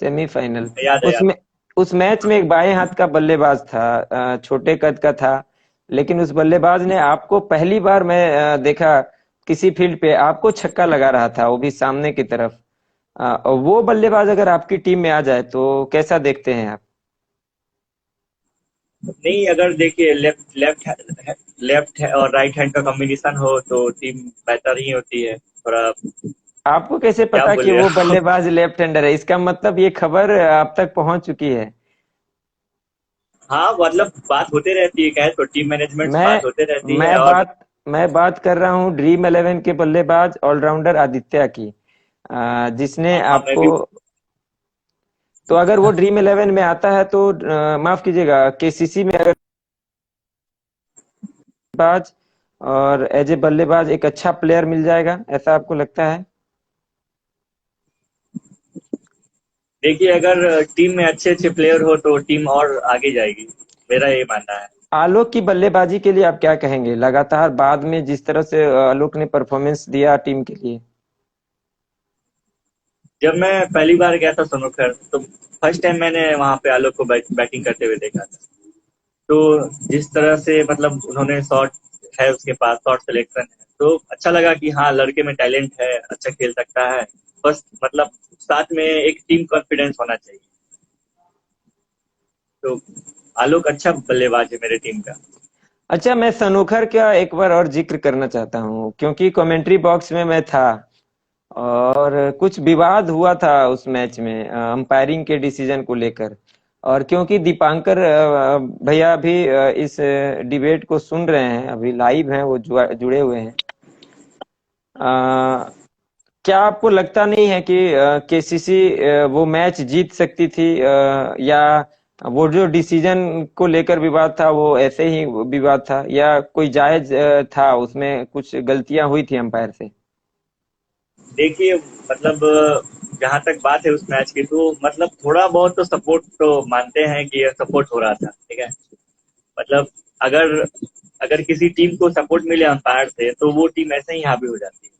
सेमीफाइनल। याद है, याद उसमें उस मैच में एक बाएं हाथ का बल्लेबाज था, छोटे कद का था, लेकिन उस बल्लेबाज ने आपको पहली बार मैं देखा किसी फील्ड पे आपको छक्का लगा रहा था, वो भी सामने की तरफ। और वो बल्लेबाज अगर आपकी टीम में आ जाए तो कैसा देखते हैं आप? है। नहीं, अगर देखिए लेफ्ट लेफ्ट लेफ्ट और राइट हैंड का कॉम्बिनेशन हो तो टीम बेहतर ही होती है थोड़ा। आपको कैसे क्या पता कि बोले वो आप? बल्लेबाज लेफ्ट हैंडर है? इसका मतलब ये खबर आप तक पहुंच चुकी है। हाँ, मतलब बात होते रहती है, क्या है तो टीम मैनेजमेंट से मैं बात होते रहती है। मैं और बात मैं बात कर रहा हूँ ड्रीम इलेवन के बल्लेबाज ऑलराउंडर आदित्य की, जिसने हाँ हाँ, मैं आपको, भी। तो अगर वो ड्रीम इलेवन में आता है तो माफ कीजिएगा, केसीसी में अगर बाज और एज ए बल्लेबाज एक अच्छा प्लेयर मिल जाएगा, ऐसा आपको लगता है? देखिए, अगर टीम में अच्छे अच्छे प्लेयर हो तो टीम और आगे जाएगी, मेरा ये मानना है। आलोक की बल्लेबाजी के लिए आप क्या कहेंगे, लगातार बाद में जिस तरह से आलोक ने परफॉर्मेंस दिया टीम के लिए? जब मैं पहली बार गया था सोनोकर, तो फर्स्ट टाइम मैंने वहां पे आलोक को बैटिंग करते हुए देखा था। तो जिस तरह से मतलब उन्होंने शॉट है उसके पास, शॉट सिलेक्शन है, तो अच्छा लगा कि हाँ, लड़के में टैलेंट है, अच्छा खेल सकता है। बस मतलब साथ में एक टीम कॉन्फिडेंस होना चाहिए। तो आलोक अच्छा बल्लेबाज है मेरे टीम का। अच्छा, मैं सनोखर का एक बार और जिक्र करना चाहता हूँ, क्योंकि कमेंट्री बॉक्स में मैं था और कुछ विवाद हुआ था उस मैच में अंपायरिंग के डिसीजन को लेकर। और क्योंकि दीपांकर भैया भी इस डिबेट को सुन रहे हैं, अभी लाइव हैं, वो जुड़े हुए हैं। अ, क्या आपको लगता नहीं है कि केसीसी वो मैच जीत सकती थी, या वो जो डिसीजन को लेकर विवाद था वो ऐसे ही विवाद था, या कोई जायज था, उसमें कुछ गलतियां हुई थी अंपायर से? देखिए, मतलब जहां तक बात है उस मैच की, तो मतलब थोड़ा बहुत तो सपोर्ट तो मानते हैं कि सपोर्ट हो रहा था, ठीक है। मतलब अगर अगर किसी टीम को सपोर्ट मिले अंपायर से तो वो टीम ऐसे ही हावी हो जाती है।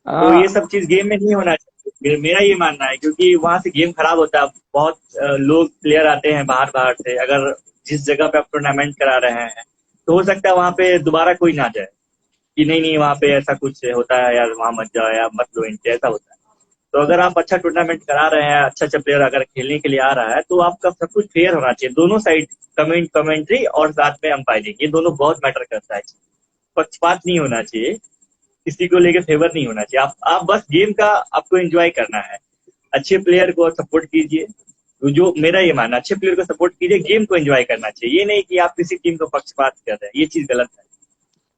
तो ये आ, सब चीज गेम में नहीं होना चाहिए, मेरा ये मानना है, क्योंकि वहां से गेम खराब होता है। बहुत लोग प्लेयर आते हैं बाहर बाहर से, अगर जिस जगह पे आप टूर्नामेंट करा रहे हैं तो हो सकता है वहां पे दोबारा कोई ना जाए, कि नहीं नहीं वहां पे ऐसा कुछ होता है यार, वहां मत जाओ या मत लो एंट्री, ऐसा होता है। तो अगर आप अच्छा टूर्नामेंट करा रहे हैं, अच्छा अच्छा प्लेयर अगर खेलने के लिए आ रहा है, तो आपका सब कुछ फेयर होना चाहिए, दोनों साइड। कमेंट्री और साथ में अंपायरिंग, ये दोनों बहुत मैटर करता है। पक्षपात नहीं होना चाहिए, किसी को लेकर फेवर नहीं होना चाहिए। आप बस गेम का आपको एंजॉय करना है, अच्छे प्लेयर को सपोर्ट कीजिए। तो जो मेरा ये मानना, अच्छे प्लेयर को सपोर्ट कीजिए, गेम को एंजॉय करना चाहिए, ये नहीं कि आप किसी टीम को पक्षपात कर रहे हैं, ये चीज गलत है।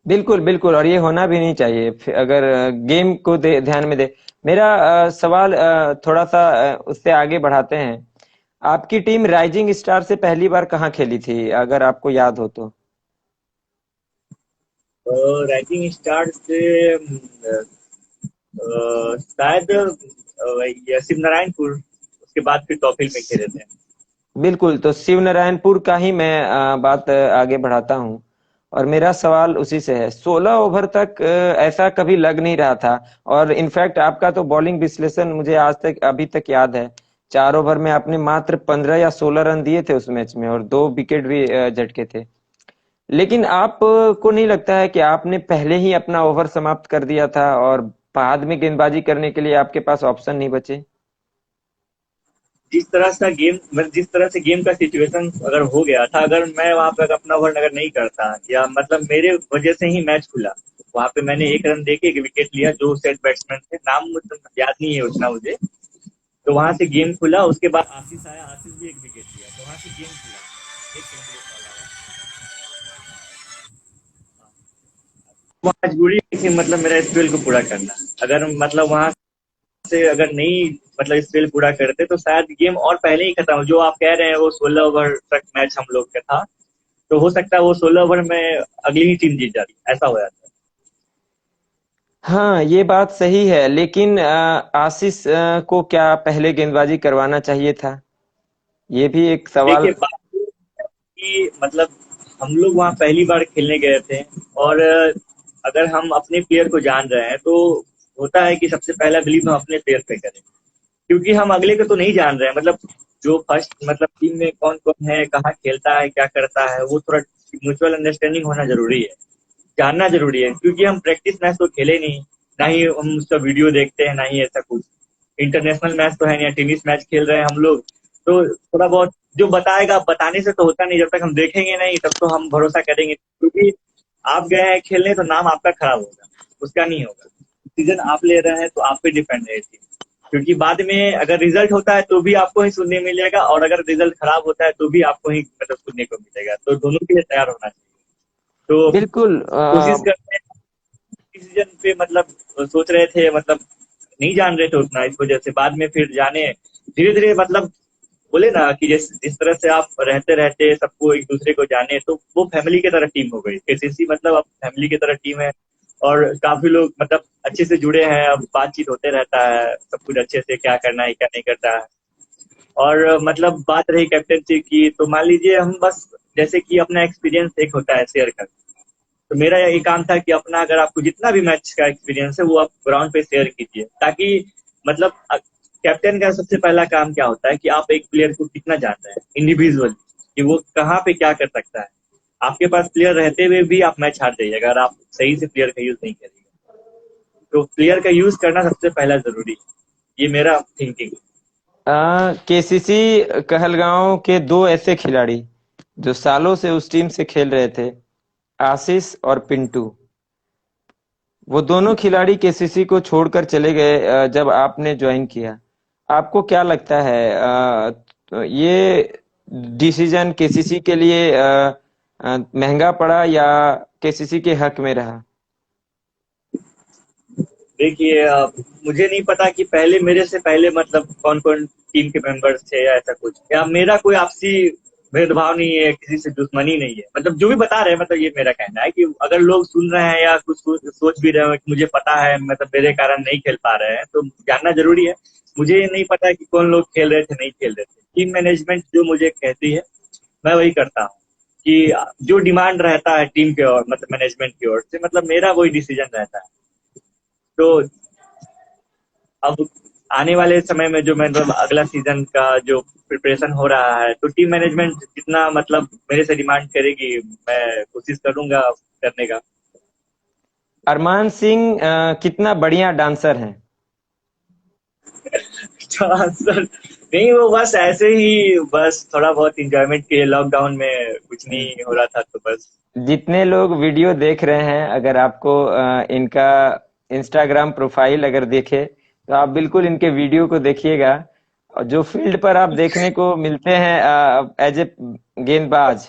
बिल्कुल बिल्कुल, और ये होना भी नहीं चाहिए। अगर गेम को ध्यान में दे। मेरा सवाल थोड़ा सा उससे आगे बढ़ाते हैं। आपकी टीम राइजिंग स्टार से पहली बार कहाँ खेली थी, अगर आपको याद हो तो? राइजिंग स्टार से शायद शिव नारायणपुर, उसके बाद फिर तौफील में खेले थे। बिल्कुल, तो शिव नारायणपुर का ही मैं बात आगे बढ़ाता हूँ, और मेरा सवाल उसी से है। 16 ओवर तक ऐसा कभी लग नहीं रहा था, और इनफैक्ट आपका तो बॉलिंग विश्लेषण मुझे आज तक अभी तक याद है। 4 ओवर में आपने मात्र 15 या 16 रन दिए थे उस मैच में, और 2 विकेट भी झटके थे। लेकिन आप को नहीं लगता है कि आपने पहले ही अपना ओवर समाप्त कर दिया था, और बाद में गेंदबाजी करने के लिए आपके पास ऑप्शन नहीं बचे? जिस तरह का गेम जिस तरह से गेम का सिचुएशन अगर हो गया था, अगर मैं वहां पर अपना ओवर अगर नहीं करता, या मतलब मेरे वजह से ही मैच खुला, वहां पे मैंने एक रन देके एक विकेट लिया, जो सेट बैट्समैन थे, नाम मतलब याद नहीं है उतना मुझे। तो वहां से गेम खुला, उसके बाद आशीष आया, आशीष भी एक विकेट लिया, तो वहां से गेम खुला। एक सेकंड रुको, वहाँ मजबूरी थी मतलब मेरा स्पेल को पूरा करना। अगर मतलब वहां से अगर नहीं मतलब स्पेल पूरा करते तो शायद गेम और पहले ही खत्म। जो आप कह रहे हैं वो 16 ओवर तक मैच हम लोग का था, तो हो सकता है वो 16 ओवर में अगली ही टीम जीत जाती, ऐसा हो जाता। हाँ, ये बात सही है, लेकिन आशीष को क्या पहले गेंदबाजी करवाना चाहिए था? ये भी एक देखिए सवाल। बात कि मतलब हम लोग वहाँ पहली बार खेलने गए थे, और अगर हम अपने प्लेयर को जान रहे हैं तो होता है कि सबसे पहला बिलीव हम अपने प्लेयर पे करें, क्योंकि हम अगले को तो नहीं जान रहे हैं। मतलब जो फर्स्ट मतलब टीम में कौन कौन है, कहाँ खेलता है, क्या करता है, वो थोड़ा म्यूचुअल अंडरस्टैंडिंग होना जरूरी है, जानना जरूरी है, क्योंकि हम प्रैक्टिस मैच तो खेले नहीं, ना ही हम उसका वीडियो देखते हैं, ना ही ऐसा कुछ इंटरनेशनल मैच तो है नहीं, टेनिस मैच खेल रहे हैं हम लोग। तो थोड़ा बहुत जो बताएगा, बताने से तो होता नहीं, जब तक हम देखेंगे नहीं तब तो हम भरोसा करेंगे, क्योंकि आप गए हैं खेलने तो नाम आपका खराब होगा, उसका नहीं होगा। सीजन आप ले रहे हैं तो आप पे डिपेंड है ये, क्योंकि बाद में अगर रिजल्ट होता है तो भी आपको ही सुनने मिलेगा, और अगर रिजल्ट खराब होता है तो भी आपको ही मतलब सुनने को मिलेगा, तो दोनों के लिए तैयार होना चाहिए। तो बिल्कुल। कोशिश करते हैं डिसीजन पे, मतलब सोच रहे थे, मतलब नहीं जान रहे थे उतना, इस वजह से बाद में फिर जाने धीरे धीरे, मतलब बोले ना कि जिस तरह से आप रहते रहते सबको एक दूसरे को जाने, तो वो फैमिली की तरह टीम हो गई। केसीसी मतलब अब फैमिली की तरह टीम है, और काफी लोग मतलब अच्छे से जुड़े हैं, अब बातचीत होते रहता है, सब कुछ अच्छे से, क्या करना है क्या नहीं करना है। और मतलब बात रही कैप्टनसी की, तो मान लीजिए हम बस जैसे कि अपना एक्सपीरियंस एक होता है शेयर कर, तो मेरा यही काम था कि अपना अगर आपको जितना भी मैच का एक्सपीरियंस है वो आप ग्राउंड पे शेयर कीजिए, ताकि मतलब कैप्टन का सबसे पहला काम क्या होता है कि आप एक प्लेयर को कितना जानते हैं इंडिविजुअल, कि वो कहाँ पे क्या कर सकता है। आपके पास प्लेयर रहते हुए भी आप मैच हार जाइए अगर आप सही से प्लेयर का यूज नहीं करेंगे। तो प्लेयर का यूज करना सबसे पहला जरूरी है, ये मेरा थिंकिंग है। केसीसी कहलगांव के दो ऐसे खिलाड़ी जो सालों से उस टीम से खेल रहे थे, आशीष और पिंटू, वो दोनों खिलाड़ी केसीसी को छोड़कर चले गए जब आपने ज्वाइन किया। आपको क्या लगता है, ये डिसीजन केसीसी के लिए महंगा पड़ा या केसीसी के हक में रहा? देखिए मुझे नहीं पता कि पहले मेरे से पहले मतलब कौन कौन टीम के मेंबर्स थे या ऐसा कुछ, या मेरा कोई आपसी भेदभाव नहीं है, किसी से दुश्मनी नहीं है, मतलब जो भी बता रहे हैं, मतलब ये मेरा कहना है कि अगर लोग सुन रहे हैं या कुछ सोच भी रहे हो कि मुझे पता है मतलब मेरे कारण नहीं खेल पा रहे हैं, तो जानना जरूरी है। मुझे ये नहीं पता कि कौन लोग खेल रहे थे नहीं खेल रहे थे, टीम मैनेजमेंट जो मुझे कहती है मैं वही करता हूँ, कि जो डिमांड रहता है टीम के ओर मतलब मैनेजमेंट की ओर से, मतलब मेरा वही डिसीजन रहता है। तो अब आने वाले समय में जो मतलब अगला सीजन का जो प्रिपरेशन हो रहा है, तो टीम मैनेजमेंट जितना मतलब मेरे से डिमांड करेगी, मैं कोशिश करूंगा करने का। अरमान सिंह कितना बढ़िया डांसर हैं। सर नहीं, वो बस ऐसे ही, बस थोड़ा बहुत इंजॉयमेंट के लिए, लॉकडाउन में कुछ नहीं हो रहा था तो बस। जितने लोग वीडियो देख रहे हैं, अगर आपको इनका इंस्टाग्राम प्रोफाइल अगर देखे तो आप बिल्कुल इनके वीडियो को देखिएगा। और जो फील्ड पर आप देखने को मिलते हैं एज ए गेंदबाज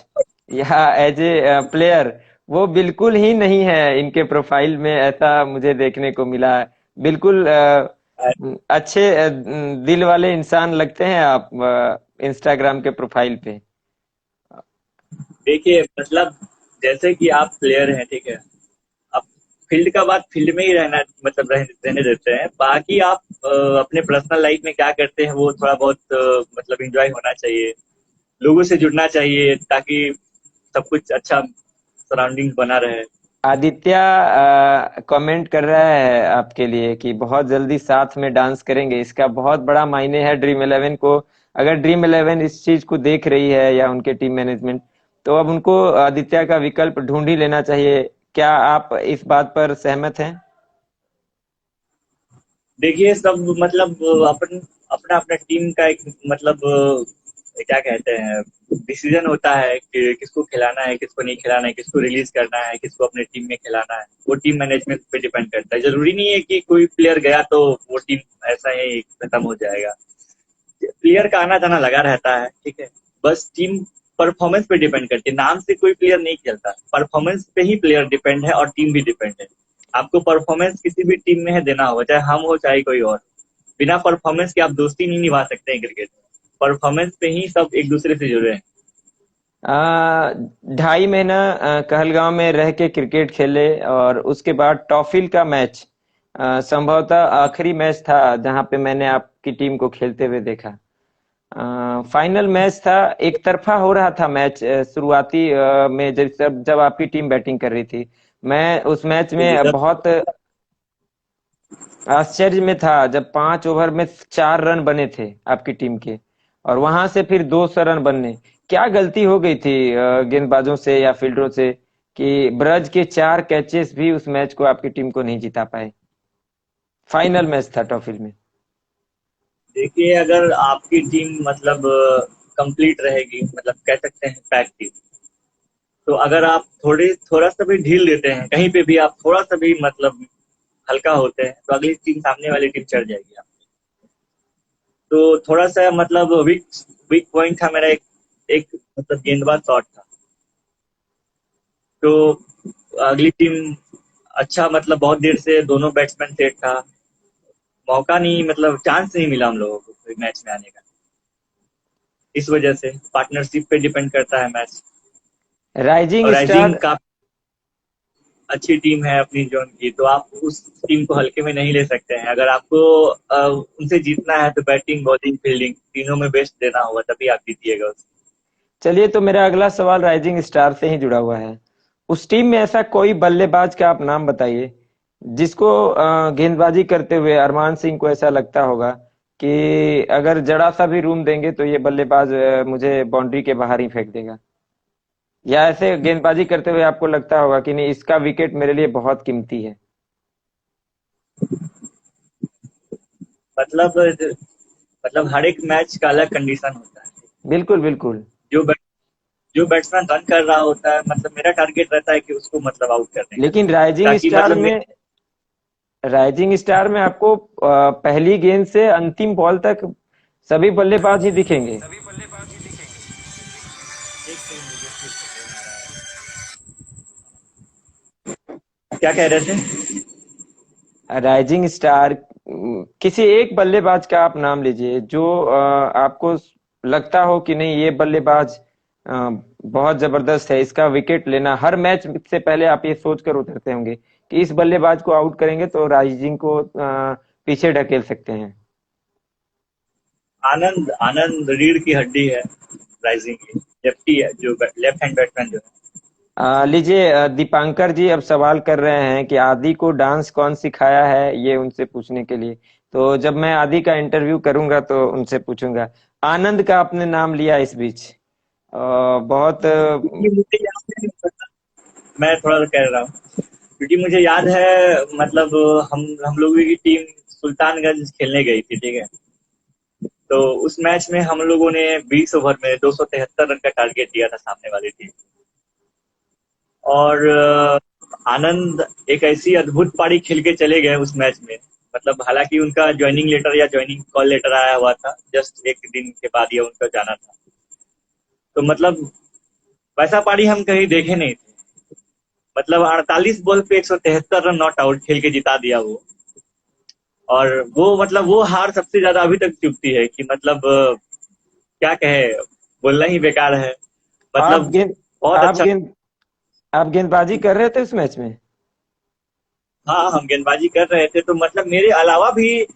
या एज ए प्लेयर, वो बिल्कुल ही नहीं है इनके प्रोफाइल में, ऐसा मुझे देखने को मिला है। बिल्कुल अच्छे दिल वाले इंसान लगते हैं आप इंस्टाग्राम के प्रोफाइल पे। देखिए मतलब जैसे कि आप प्लेयर हैं, ठीक है, अब फील्ड का बात फील्ड में ही रहना मतलब रहने देते हैं, बाकी आप अपने पर्सनल लाइफ में क्या करते हैं वो थोड़ा बहुत मतलब इंजॉय होना चाहिए, लोगों से जुड़ना चाहिए, ताकि सब कुछ अच्छा सराउंडिंग बना रहे। आदित्य कमेंट कर रहा है आपके लिए कि बहुत जल्दी साथ में डांस करेंगे। इसका बहुत बड़ा मायने है ड्रीम इलेवन को। अगर ड्रीम इलेवन इस चीज को देख रही है या उनके टीम मैनेजमेंट, तो अब उनको आदित्य का विकल्प ढूंढ ही लेना चाहिए। क्या आप इस बात पर सहमत हैं? देखिए सब मतलब अपन अपना अपना टीम का एक मतलब क्या कहते हैं, डिसीजन होता है कि किसको खिलाना है, किसको नहीं खिलाना है, किसको रिलीज करना है, किसको अपने टीम में खिलाना है। वो टीम मैनेजमेंट पे डिपेंड करता है। जरूरी नहीं है कि कोई प्लेयर गया तो वो टीम ऐसा ही खत्म हो जाएगा। प्लेयर का आना जाना लगा रहता है, ठीक है। बस टीम परफॉर्मेंस पे डिपेंड करती है। नाम से कोई प्लेयर नहीं खेलता, परफॉर्मेंस पे ही प्लेयर डिपेंड है और टीम भी डिपेंड है। आपको परफॉर्मेंस किसी भी टीम में है देना होगा, चाहे हम हो चाहे कोई और। बिना परफॉर्मेंस के आप दोस्ती नहीं निभा सकते हैं क्रिकेट में। परफॉर्मेंस पे ही सब एक दूसरे से जुड़े हैं। 2.5 महीना कहलगांव में रह के क्रिकेट खेले और उसके बाद टॉफिल का मैच संभवतः आखिरी मैच था जहां पे मैंने आपकी टीम को खेलते हुए देखा। फाइनल मैच था, एक तरफा हो रहा था मैच। शुरुआती में जब आपकी टीम बैटिंग कर रही थी, मैं उस मैच में जब बहुत आश्चर्य में था जब 5 ओवर में 4 रन बने थे आपकी टीम के, और वहां से फिर 200 रन बनने। क्या गलती हो गई थी गेंदबाजों से या फील्डरों से कि ब्रज के 4 कैचेस भी उस मैच को आपकी टीम को नहीं जिता पाए? फाइनल मैच था टॉफिल में। देखिए, अगर आपकी टीम मतलब कंप्लीट रहेगी, मतलब कह सकते हैं पैक टीम, तो अगर आप थोड़ा सा भी ढील देते हैं, कहीं पे भी आप थोड़ा सा भी मतलब हल्का होते हैं, तो अगली टीम, सामने वाली टीम चढ़ जाएगी आप। तो थोड़ा सा मतलब वीक वीक पॉइंट था मेरा, एक मतलब गेंदबाज शॉट था। तो अगली टीम अच्छा मतलब बहुत देर से दोनों बैट्समैन सेट था, मौका नहीं, मतलब चांस नहीं मिला हम लोगों को मैच में आने का। इस वजह से पार्टनरशिप पे डिपेंड करता है मैच। राइजिंग और राइजिंग स्टार। का अच्छी टीम है अपनी जोन की, तो आप उस टीम को हल्के में नहीं ले सकते हैं। अगर आपको उनसे जीतना है तो बैटिंग बॉलिंग फील्डिंग तीनों में बेस्ट देना होगा, तभी आप जीतिएगा उससे। चलिए, तो मेरा अगला सवाल राइजिंग स्टार से ही जुड़ा हुआ है। उस टीम में ऐसा कोई बल्लेबाज का आप नाम बताइए जिसको गेंदबाजी करते हुए अरमान सिंह को ऐसा लगता होगा कि अगर जरा सा भी रूम देंगे तो ये बल्लेबाज मुझे बाउंड्री के बाहर ही फेंक देगा। या ऐसे गेंदबाजी करते हुए आपको लगता होगा कि नहीं, इसका विकेट मेरे लिए बहुत कीमती है। मतलब हर एक मैच का अलग कंडीशन होता है। बिल्कुल बिल्कुल। जो बैट, जो बैट्समैन रन कर रहा होता है, मतलब मेरा टारगेट रहता है कि उसको मतलब आउट करने का, लेकिन राइजिंग ताकि स्टार मतलब में राइजिंग स्टार में आपको पहली गेंद से अंतिम बॉल तक सभी बल्लेबाज ही दिखेंगे। क्या कह रहे थे? राइजिंग स्टार, किसी एक बल्लेबाज का आप नाम लीजिए जो आपको लगता हो कि नहीं, ये बल्लेबाज बहुत जबरदस्त है, इसका विकेट लेना हर मैच से पहले आप ये सोच कर उतरते होंगे कि इस बल्लेबाज को आउट करेंगे तो राइजिंग को पीछे ढकेल सकते हैं। आनंद आनंद रीढ़ की हड्डी है राइजिंग की, लेफ्टी है, जो लेफ्ट हैंड बैट्समैन जो है। लीजिए, दीपांकर जी अब सवाल कर रहे हैं कि आदि को डांस कौन सिखाया है, ये उनसे पूछने के लिए। तो जब मैं आदि का इंटरव्यू करूंगा तो उनसे पूछूंगा। आनंद का आपने नाम लिया इस बीच, बहुत क्योंकि मुझे याद है, मैं थोड़ा सा कह रहा हूँ, क्योंकि मुझे याद है मतलब हम लोगों की टीम सुल्तानगंज खेलने गई थी, ठीक है। तो उस मैच में हम लोगों ने 20 ओवर में 273 रन का टारगेट दिया था सामने वाली टीम। और आनंद एक ऐसी अद्भुत पारी खेल के चले गए उस मैच में। मतलब हालांकि उनका ज्वाइनिंग लेटर या ज्वाइनिंग कॉल लेटर आया हुआ था, जस्ट एक दिन के बाद ये उनका जाना था। तो मतलब वैसा पारी हम कहीं देखे नहीं थे। मतलब 48 बॉल पे 173 रन नॉट आउट खेल के जिता दिया वो। और वो मतलब वो हार सबसे ज्यादा अभी तक चुभती है कि मतलब क्या कहे, बोलना ही बेकार है। आप मतलब गेंद बहुत आप अच्छा। गेंद आप गेंदबाजी कर रहे थे उस मैच में? हाँ, हम गेंदबाजी कर रहे थे, तो मतलब मेरे अलावा भी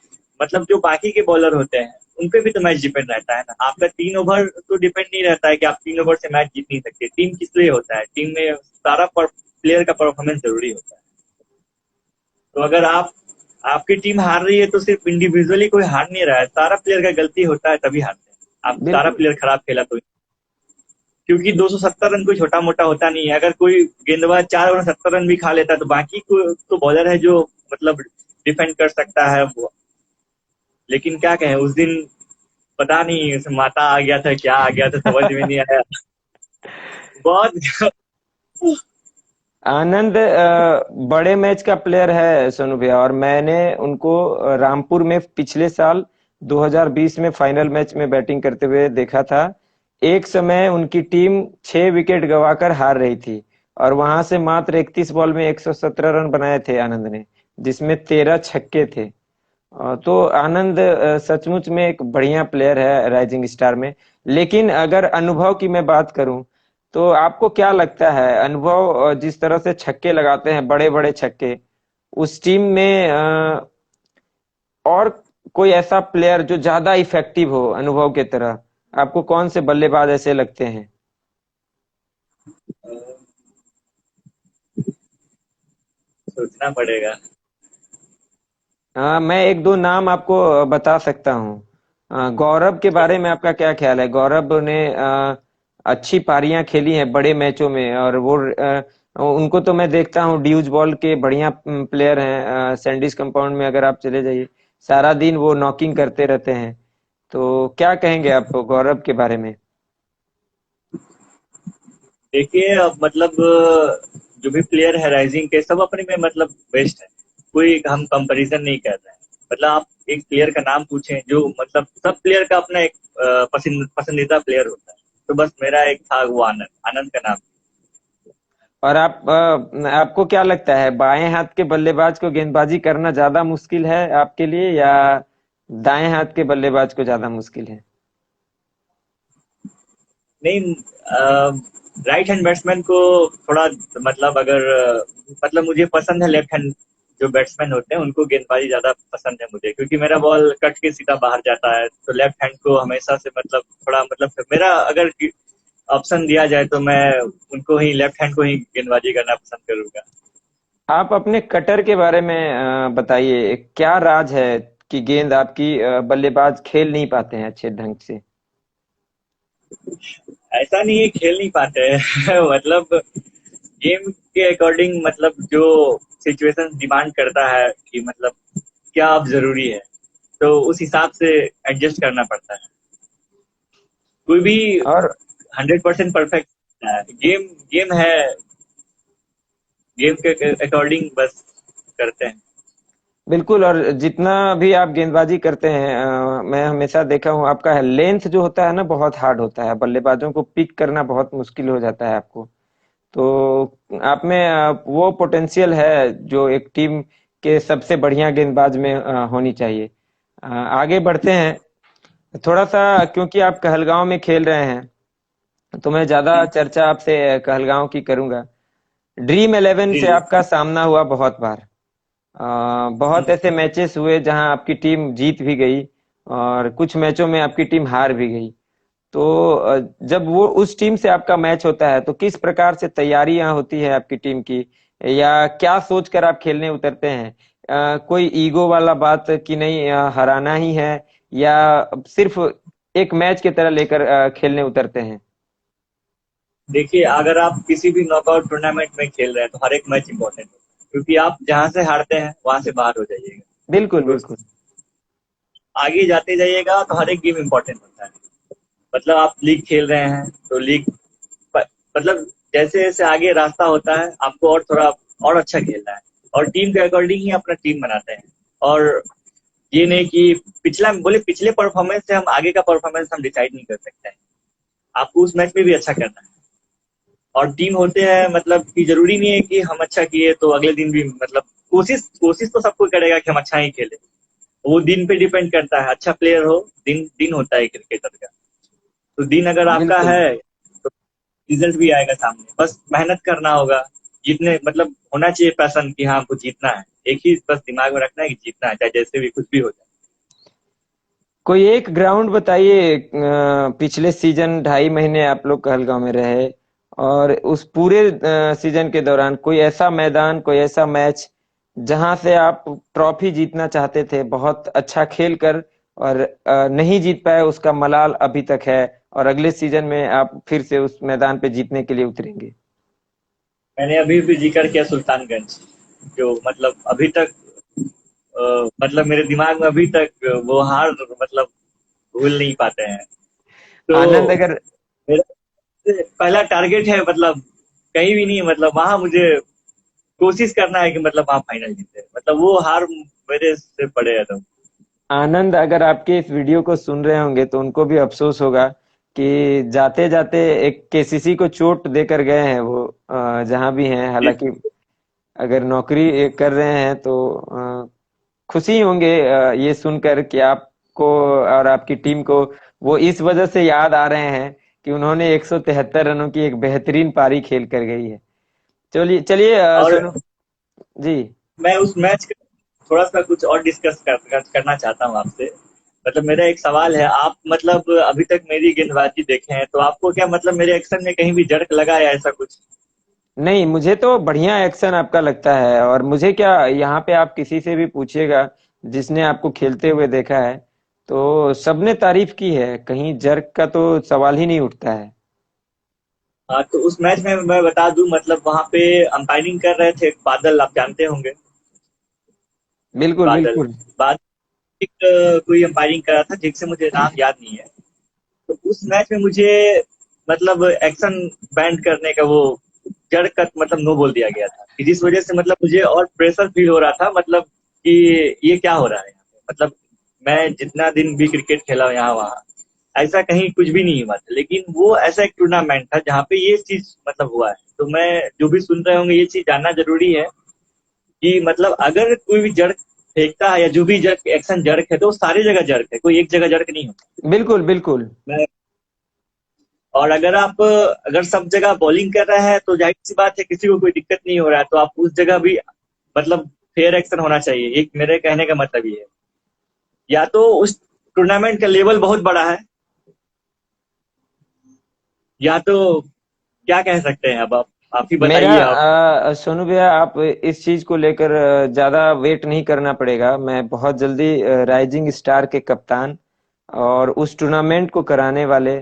मतलब जो बाकी के बॉलर होते हैं उन पे भी तो मैच डिपेंड रहता है ना। आपका 3 ओवर तो डिपेंड नहीं रहता है कि आप 3 ओवर से मैच जीत नहीं सकते। टीम किस लिए होता है? टीम में सारा प्लेयर का परफॉर्मेंस जरूरी होता है। तो अगर आपकी टीम हार रही है तो सिर्फ इंडिविजुअली कोई हार नहीं रहा है, सारा प्लेयर का गलती होता है तभी हारते हैं। आप सारा बिल्कुल प्लेयर खराब खेला तो, क्योंकि 270 रन कोई छोटा मोटा होता नहीं है। अगर कोई गेंदबाज 4 ओवर 70 रन भी खा लेता है तो बाकी को तो बॉलर है जो मतलब डिफेंड कर सकता है वो। लेकिन क्या कहें, उस दिन पता नहीं उसमें माता आ गया था, क्या आ गया था, समझ में नहीं आया। बहुत आनंद बड़े मैच का प्लेयर है सोनू भैया, और मैंने उनको रामपुर में पिछले साल 2020 में फाइनल मैच में बैटिंग करते हुए देखा था। एक समय उनकी टीम 6 विकेट गंवाकर हार रही थी, और वहां से मात्र 31 बॉल में 117 रन बनाए थे आनंद ने, जिसमें 13 छक्के थे। तो आनंद सचमुच में एक बढ़िया प्लेयर है राइजिंग स्टार में। लेकिन अगर अनुभव की मैं बात करूं, तो आपको क्या लगता है, अनुभव जिस तरह से छक्के लगाते हैं, बड़े बड़े छक्के, उस टीम में और कोई ऐसा प्लेयर जो ज्यादा इफेक्टिव हो अनुभव के तरह, आपको कौन से बल्लेबाज ऐसे लगते हैं? सोचना पड़ेगा। हाँ, मैं एक दो नाम आपको बता सकता हूँ। गौरव के बारे में आपका क्या ख्याल है? गौरव ने अच्छी पारियां खेली हैं बड़े मैचों में, और वो उनको तो मैं देखता हूँ ड्यूज बॉल के बढ़िया प्लेयर हैं। सैंडीज कंपाउंड में अगर आप चले जाइए, सारा दिन वो नॉकिंग करते रहते हैं। तो क्या कहेंगे आप गौरव के बारे में? देखिए, अब मतलब जो भी प्लेयर है राइजिंग के, सब अपने में मतलब बेस्ट है। कोई हम कंपैरिजन नहीं कर रहे हैं। मतलब आप एक प्लेयर का नाम पूछें, जो मतलब सब प्लेयर का अपना एक पसंदीदा प्लेयर होता है। तो बस मेरा एक था वो आनंद, आनंद का नाम। और आपको क्या लगता है, बाएं हाथ के बल्लेबाज को गेंदबाजी करना ज्यादा मुश्किल है आपके लिए, या दाएं हाथ के बल्लेबाज को ज्यादा मुश्किल है? नहीं, राइट हैंड बैट्समैन को थोड़ा मतलब अगर मतलब मुझे पसंद है लेफ्ट हैंड जो बैट्समैन होते हैं उनको गेंदबाजी ज्यादा पसंद है मुझे, क्योंकि मेरा बॉल कट के सीधा बाहर जाता है। तो लेफ्ट हैंड को हमेशा से मतलब थोड़ा मतलब मेरा अगर ऑप्शन दिया जाए तो मैं उनको ही लेफ्ट हैंड को ही गेंदबाजी करना पसंद करूंगा। आप अपने कटर के बारे में बताइए, क्या राज है कि गेंद आपकी बल्लेबाज खेल नहीं पाते हैं अच्छे ढंग से? ऐसा नहीं है खेल नहीं पाते हैं मतलब गेम के अकॉर्डिंग, मतलब जो सिचुएशन डिमांड करता है कि मतलब क्या अब जरूरी है, तो उस हिसाब से एडजस्ट करना पड़ता है। कोई भी और 100% परफेक्ट है। गेम गेम है, गेम के अकॉर्डिंग बस करते हैं। बिल्कुल, और जितना भी आप गेंदबाजी करते हैं, मैं हमेशा देखा हूं आपका लेंथ जो होता है ना, बहुत हार्ड होता है, बल्लेबाजों को पिक करना बहुत मुश्किल हो जाता है आपको। तो आप में वो पोटेंशियल है जो एक टीम के सबसे बढ़िया गेंदबाज में होनी चाहिए। आगे बढ़ते हैं थोड़ा सा, क्योंकि आप कहलगांव में खेल रहे हैं, तो मैं ज्यादा चर्चा आपसे कहलगांव की करूंगा। ड्रीम 11 जी से जी। आपका सामना हुआ बहुत बार। बहुत हम्म। ऐसे मैचेस हुए जहां आपकी टीम जीत भी गई, और कुछ मैचों में आपकी टीम हार भी गई। तो जब वो उस टीम से आपका मैच होता है, तो किस प्रकार से तैयारियां होती है आपकी टीम की, या क्या सोचकर आप खेलने उतरते हैं? कोई ईगो वाला बात कि नहीं, हराना ही है, या सिर्फ एक मैच की तरह लेकर खेलने उतरते हैं? देखिए, अगर आप किसी भी नॉकआउट टूर्नामेंट में खेल रहे हैं तो हर एक मैच इंपॉर्टेंट है, क्योंकि आप जहां से हारते हैं वहां से बाहर हो जाइएगा। बिल्कुल तो बिल्कुल। आगे जाते जाइएगा तो हर एक गेम इंपॉर्टेंट होता है। मतलब आप लीग खेल रहे हैं तो लीग मतलब जैसे जैसे आगे रास्ता होता है आपको और थोड़ा और अच्छा खेलना है, और टीम के अकॉर्डिंग ही अपना टीम बनाते हैं। और ये नहीं कि पिछले परफॉर्मेंस से हम आगे का परफॉर्मेंस हम डिसाइड नहीं कर सकते हैं। आपको उस मैच में भी अच्छा करना है। और टीम होते हैं मतलब कि जरूरी नहीं है कि हम अच्छा किए तो अगले दिन भी मतलब कोशिश कोशिश तो सबको करेगा कि हम अच्छा ही खेले। वो दिन पे डिपेंड करता है, अच्छा प्लेयर हो, दिन दिन होता है क्रिकेटर का। तो दिन अगर आपका बिल्कुल है तो रिजल्ट भी आएगा सामने। बस मेहनत करना होगा। जीतने मतलब होना चाहिए पैशन कि हाँ हमको जीतना है। एक ही बस दिमाग में रखना है कि जीतना है, चाहे जैसे भी कुछ भी हो जाए। कोई एक ग्राउंड बताइए, पिछले सीजन 2.5 महीने आप लोग कहलगांव में रहे, और उस पूरे सीजन के दौरान कोई ऐसा मैदान, कोई ऐसा मैच जहां से आप ट्रॉफी जीतना चाहते थे बहुत अच्छा खेल कर, और नहीं जीत पाए, उसका मलाल अभी तक है, और अगले सीजन में आप फिर से उस मैदान पे जीतने के लिए उतरेंगे? मैंने अभी भी जिक्र किया सुल्तानगंज, जो मतलब अभी तक मतलब मेरे दिमाग में अभी तक वो हार मतलब भूल नहीं पाते हैं। तो आनंद अगर मेरा पहला टारगेट है, मतलब कहीं भी नहीं, मतलब वहां मुझे कोशिश करना है कि मतलब वहां फाइनल जीते, मतलब वो हार मेरे से पड़े है तो। आनंद अगर आपके इस वीडियो को सुन रहे होंगे तो उनको भी अफसोस होगा कि जाते जाते एक केसीसी को चोट देकर गए हैं वो, जहां भी हैं। हालांकि अगर नौकरी कर रहे हैं तो खुशी होंगे ये सुनकर कि आपको और आपकी टीम को वो इस वजह से याद आ रहे हैं कि उन्होंने 173 रनों की एक बेहतरीन पारी खेल कर गई है। चलिए चलिए और सोनू जी। मैं उस मैच का थोड़ा सा कुछ और करना चाहता हूँ आपसे। मतलब मेरा एक सवाल है, आप मतलब अभी तक मेरी गेंदबाजी देखे हैं, तो आपको क्या मतलब मेरे एक्शन में कहीं भी जर्क लगा या ऐसा कुछ? नहीं, मुझे तो बढ़िया एक्शन आपका लगता है, और मुझे क्या, यहाँ पे आप किसी से भी पूछिएगा जिसने आपको खेलते हुए देखा है तो सबने तारीफ की है, कहीं जर्क का तो सवाल ही नहीं उठता है। हाँ, तो उस मैच में मैं बता दूं, मतलब वहां पे अंपायरिंग कर रहे थे बादल, आप जानते होंगे। बिल्कुल बादल बिल्कुल। बादल एक कोई अंपायरिंग कर रहा था जिससे मुझे नाम याद नहीं है। तो उस मैच में मुझे मतलब एक्शन बैंड करने का वो जड़ का मतलब नो बोल दिया गया था, कि जिस वजह से मतलब मुझे और प्रेशर फील हो रहा था, मतलब कि ये क्या हो रहा है यहाँ पे। मतलब मैं जितना दिन भी क्रिकेट खेला हूँ यहाँ वहाँ, ऐसा कहीं कुछ भी नहीं हुआ था, लेकिन वो ऐसा एक टूर्नामेंट था जहाँ पे ये चीज मतलब हुआ है। तो मैं, जो भी सुन रहे होंगे, ये चीज जानना जरूरी है कि मतलब अगर कोई भी जड़ फेंकता है या जो भी जड़ एक्शन जड़ है, तो वो सारी जगह जड़ है, कोई एक जगह जड़ नहीं होता। बिल्कुल बिल्कुल। मैं और अगर सब जगह बॉलिंग कर रहे हैं तो जाहिर सी बात है किसी को कोई दिक्कत नहीं हो रहा है, तो आप उस जगह भी मतलब फेयर एक्शन होना चाहिए, एक मेरे कहने का मतलब ये है। या तो उस टूर्नामेंट का लेवल बहुत बड़ा है, या तो क्या कह सकते हैं, अब आप ही मेरा बताइए आप। सोनू भैया, आप इस चीज को लेकर ज्यादा वेट नहीं करना पड़ेगा। मैं बहुत जल्दी राइजिंग स्टार के कप्तान और उस टूर्नामेंट को कराने वाले,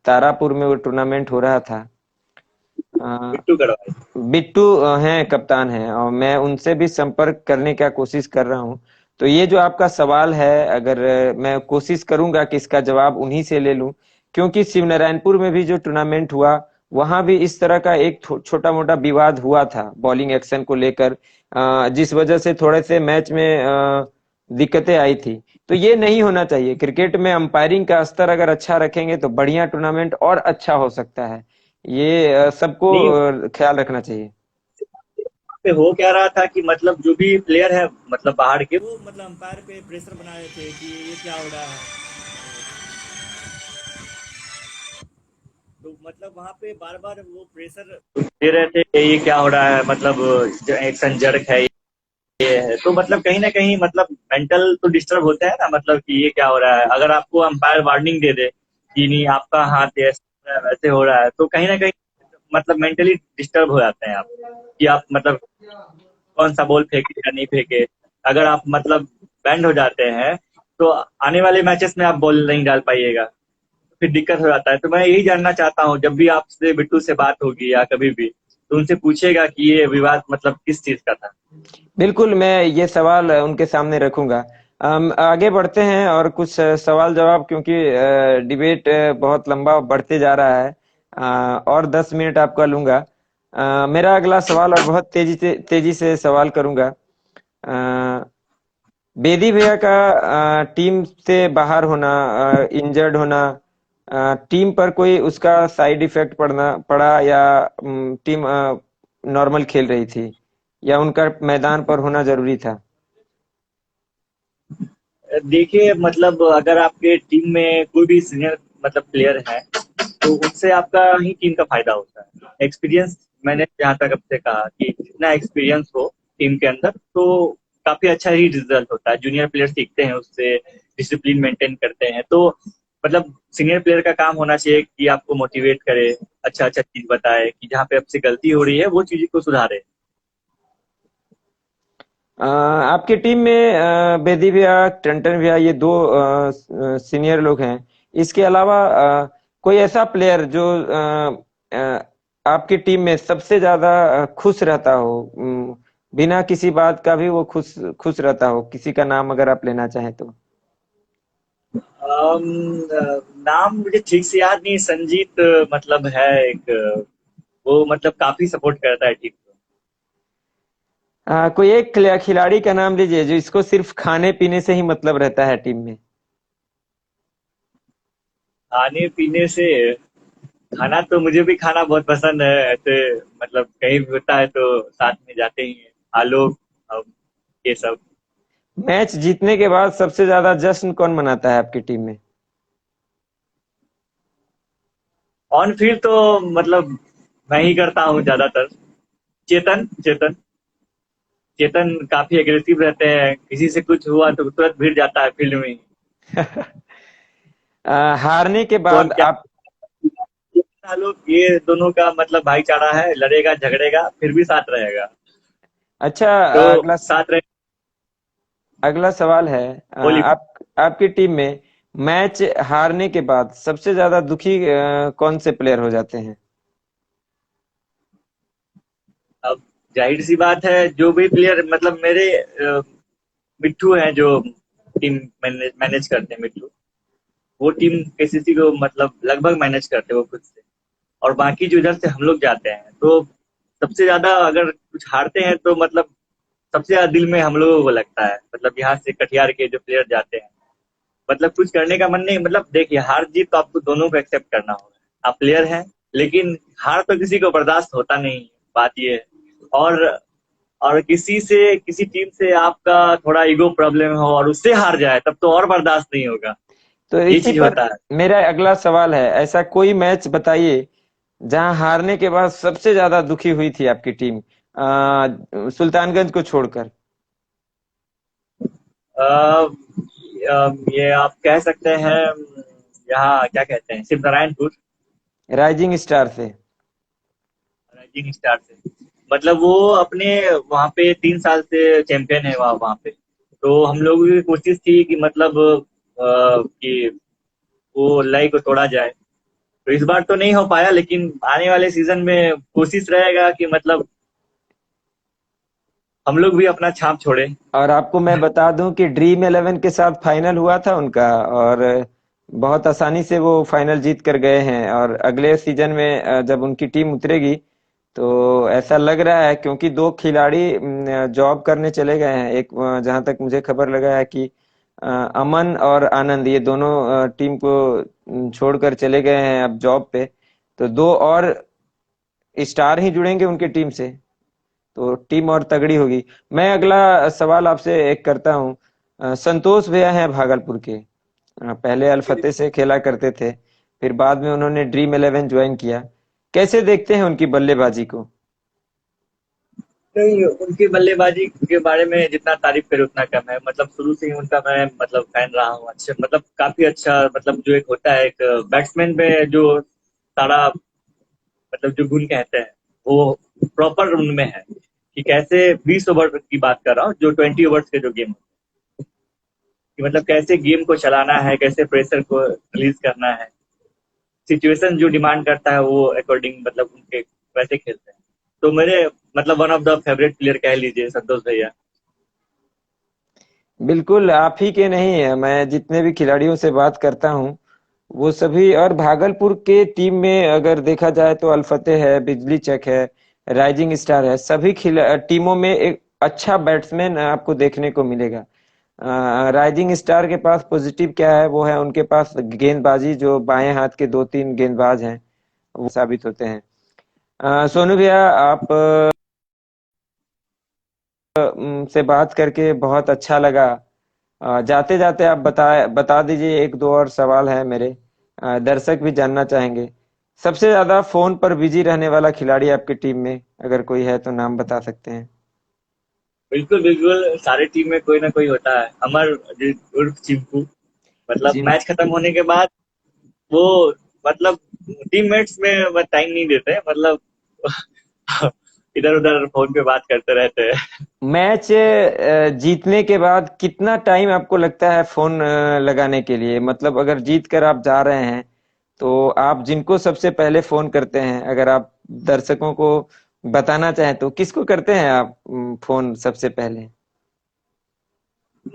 तारापुर में वो टूर्नामेंट हो रहा था, अ, बिट्टू गढ़वाल। बिट्टू हैं, कप्तान हैं, और मैं उनसे भी संपर्क करने का कोशिश कर रहा हूँ। तो ये जो आपका सवाल है, अगर मैं कोशिश करूंगा कि इसका जवाब उन्हीं से ले लूं, क्योंकि शिवनारायणपुर में भी जो टूर्नामेंट हुआ वहां भी इस तरह का एक छोटा मोटा विवाद हुआ था बॉलिंग एक्शन को लेकर, जिस वजह से थोड़े से मैच में दिक्कतें आई थी। तो ये नहीं होना चाहिए। क्रिकेट में अंपायरिंग का स्तर अगर अच्छा रखेंगे तो बढ़िया टूर्नामेंट और अच्छा हो सकता है। ये सबको नहीं, ख्याल रखना चाहिए। पे हो क्या रहा था कि मतलब जो भी प्लेयर है मतलब बाहर के, वो मतलब अंपायर पे प्रेशर बना रहे थे कि ये क्या हो रहा है। तो मतलब वहां पे बार बार वो प्रेशर दे रहे थे कि ये क्या हो रहा है, मतलब एक्शन जर्क है, ये है। तो मतलब कहीं ना कहीं मतलब मेंटल तो डिस्टर्ब होता है ना, मतलब कि ये क्या हो रहा है। अगर आपको अंपायर वार्निंग दे दे कि नहीं आपका हाथ ऐसे हो रहा है, वैसे हो रहा है, तो कहीं ना कहीं मतलब मेंटली डिस्टर्ब हो जाते हैं आप, कि आप मतलब कौन सा बॉल फेंके या नहीं फेंके। अगर आप मतलब बैंड हो जाते हैं तो आने वाले मैचेस में आप बॉल नहीं डाल पाइएगा, फिर दिक्कत हो जाता है। तो मैं यही जानना चाहता हूँ, जब भी आपसे बिट्टू से बात होगी या कभी भी, तो उनसे पूछेगा कि ये विवाद मतलब किस चीज का था। बिल्कुल, मैं ये सवाल उनके सामने रखूंगा। आगे बढ़ते हैं और कुछ सवाल जवाब, क्योंकि डिबेट बहुत लंबा बढ़ते जा रहा है। और 10 मिनट आपका लूंगा। मेरा अगला सवाल, और बहुत तेजी से सवाल करूंगा। अ, बेदी भैया का टीम से बाहर होना, इंजर्ड होना, टीम पर कोई उसका साइड इफेक्ट पड़ा, या टीम नॉर्मल खेल रही थी, या उनका मैदान पर होना जरूरी था? देखिए, मतलब अगर आपके टीम में कोई भी सीनियर मतलब प्लेयर है, तो उससे आपका ही टीम का फायदा होता है। एक्सपीरियंस, मैंने जहाँ तक आपसे कहा कि जितना एक्सपीरियंस हो टीम के अंदर, तो काफी अच्छा ही रिजल्ट होता है। जूनियर प्लेयर सीखते हैं उससे, डिसिप्लिन मेंटेन करते हैं। तो मतलब सीनियर प्लेयर का काम होना चाहिए कि आपको मोटिवेट करे, अच्छा अच्छा चीज बताए, कि जहाँ पे आपसे गलती हो रही है वो चीज को सुधारे। आपकी टीम में बेदी भैया, टंटन भैया, ये दो सीनियर लोग हैं। इसके अलावा कोई ऐसा प्लेयर जो आपकी टीम में सबसे ज्यादा खुश रहता हो, बिना किसी बात का भी वो खुश खुश रहता हो, किसी का नाम अगर आप लेना चाहें तो। नाम मुझे ठीक से याद नहीं, संजीत मतलब है एक, वो मतलब काफी सपोर्ट करता है टीम को। कोई एक खिलाड़ी का नाम लीजिए जो इसको सिर्फ खाने पीने से ही मतलब रहता है टीम में। खाने पीने से, खाना तो मुझे भी खाना बहुत पसंद है ऐसे, मतलब कहीं भी होता है तो साथ में जाते ही हैं आलोक, हम, ये सब। मैच जीतने के बाद सबसे ज्यादा जश्न कौन मनाता है आपकी टीम में? ऑन फील्ड तो मतलब मैं ही करता हूँ ज्यादातर। चेतन चेतन चेतन काफी एग्रेसिव रहते हैं, किसी से कुछ हुआ तो तुरंत भिड़ जाता है फील्ड में ही। हारने के कौन बाद क्या, आप। लोग ये दोनों का मतलब भाईचारा है, लड़ेगा झगड़ेगा फिर भी साथ रहेगा। अच्छा, तो अगला साथ रहे। अगला सवाल है। बोली। आपकी टीम में मैच हारने के बाद सबसे ज्यादा दुखी कौन से प्लेयर हो जाते हैं? अब जाहिर सी बात है, जो भी प्लेयर मतलब मेरे मिट्ठू हैं जो टीम मैनेज करते हैं, मिट्ठू, वो टीम केसीसी को मतलब लगभग मैनेज करते हैं वो खुद से। और बाकी जो इधर से हम लोग जाते हैं तो सबसे ज्यादा अगर कुछ हारते हैं तो मतलब सबसे ज्यादा दिल में हम लोगों को लगता है, मतलब यहाँ से कटिहार के जो प्लेयर जाते हैं, मतलब कुछ करने का मन नहीं, मतलब देखिए हार जीत तो आपको दोनों को एक्सेप्ट करना होगा, आप प्लेयर हैं, लेकिन हार तो किसी को बर्दाश्त होता नहीं है, बात ये है। और और किसी टीम से आपका थोड़ा ईगो प्रॉब्लम हो और उससे हार जाए तब तो और बर्दाश्त नहीं होगा। तो ये इसी चीज पर होता है। मेरा अगला सवाल है, ऐसा कोई मैच बताइए जहां हारने के बाद सबसे ज्यादा दुखी हुई थी आपकी टीम, सुल्तानगंज को छोड़कर। ये आप कह सकते हैं, यहाँ क्या कहते हैं, शिव नारायणपुर, राइजिंग स्टार से। राइजिंग स्टार से। मतलब वो अपने वहाँ पे 3 साल से चैंपियन है वहाँ पे। तो हम लोगों की कोशिश थी कि मतलब कि वो लय को तोड़ा जाए। तो इस बार तो नहीं हो पाया, लेकिन आने वाले सीजन में कोशिश रहेगा कि मतलब हम लोग भी अपना छाप छोड़े। और आपको मैं बता दूं कि ड्रीम 11 के साथ फाइनल हुआ था उनका, और बहुत आसानी से वो फाइनल जीत कर गए हैं। और अगले सीजन में जब उनकी टीम उतरेगी तो ऐसा लग रहा है, क्योंकि दो खिलाड़ी जॉब करने चले गए हैं। एक जहां तक मुझे खबर लगा है कि अमन और आनंद, ये दोनों टीम को छोड़कर चले गए हैं अब जॉब पे। तो दो और स्टार ही जुड़ेंगे उनकी टीम से, तो टीम और तगड़ी होगी। मैं अगला सवाल आपसे एक करता हूँ। संतोष भैया हैं भागलपुर के, पहले अल फतेह से खेला करते थे, फिर बाद में उन्होंने ड्रीम 11 ज्वाइन किया। कैसे देखते हैं उनकी बल्लेबाजी को? नहीं, उनकी बल्लेबाजी के बारे में जितना तारीफ करे उतना कम है, मतलब शुरू से ही उनका मैं मतलब फैन रहा हूँ, अच्छा मतलब काफी अच्छा, मतलब जो एक होता है एक बैट्समैन में जो सारा मतलब जो गुण कहते हैं वो प्रॉपर उनमें है, कि कैसे 20 ओवर की बात कर रहा हूँ, जो 20 ओवर्स के जो गेम, कि मतलब कैसे गेम को चलाना है, कैसे प्रेशर को रिलीज करना है, सिचुएशन जो डिमांड करता है वो अकॉर्डिंग मतलब उनके वैसे खेलते हैं। तो मेरे मतलब one of the favourite player कह लीजिए संतोष भैया। बिल्कुल, आप ही के नहीं है, मैं जितने भी खिलाड़ियों से बात करता हूँ वो सभी, और भागलपुर के टीम में अगर देखा जाए तो अल फतेह है, बिजली चक है, राइजिंग स्टार है, सभी खिला टीमों में एक अच्छा बैट्समैन आपको देखने को मिलेगा। राइजिंग स्टार के पास पॉजिटिव क्या है, वो है उनके पास गेंदबाजी, जो बाएं हाथ के दो तीन गेंदबाज हैं वो साबित होते हैं। सोनू भैया, आप से बात करके बहुत अच्छा लगा। जाते जाते आप बता दीजिए, एक दो और सवाल है मेरे, दर्शक भी जानना चाहेंगे। सबसे ज्यादा फोन पर बिजी रहने वाला खिलाड़ी आपकी टीम में अगर कोई है तो नाम बता सकते हैं? बिल्कुल बिल्कुल, सारे टीम में कोई ना कोई होता है, अमर उर्फ चिंपू, मतलब जी। मैच खत्म होने के बाद वो मतलब टीममेट्स में टाइम नहीं देते, मतलब इधर उधर फोन पे बात करते रहते हैं। मैच जीतने के बाद कितना टाइम आपको लगता है फोन लगाने के लिए? मतलब अगर जीत कर आप जा रहे हैं तो आप जिनको सबसे पहले फोन करते हैं, अगर आप दर्शकों को बताना चाहें तो किसको करते हैं आप फोन सबसे पहले?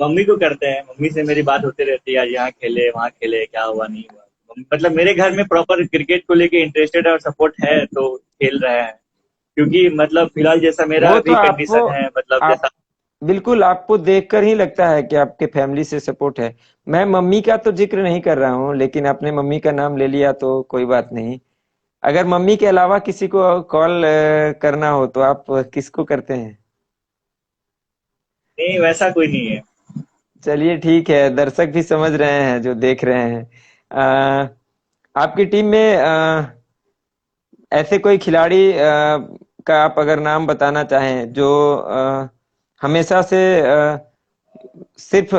मम्मी को करते हैं। मम्मी से मेरी बात होती रहती है, आज यहाँ खेले वहाँ खेले, क्या हुआ नहीं हुआ। मतलब मेरे घर में प्रॉपर क्रिकेट को लेके इंटरेस्टेड और सपोर्ट है, तो खेल रहे हैं। क्योंकि मतलब फिलहाल जैसा मेरा वो तो भी आपको कंडीशन है, मतलब आप जैसा। बिल्कुल आपको देखकर ही लगता है कि आपके फैमिली से सपोर्ट है। मैं मम्मी का तो जिक्र नहीं कर रहा हूँ, लेकिन आपने मम्मी का नाम ले लिया तो कोई बात नहीं। अगर मम्मी के अलावा किसी को कॉल करना हो तो आप किसको करते हैं? नहीं, वैसा कोई नहीं है। चलिए ठीक है, दर्शक भी समझ रहे हैं जो देख रहे हैं। आपकी टीम में ऐसे कोई खिलाड़ी का आप अगर नाम बताना चाहें जो हमेशा से सिर्फ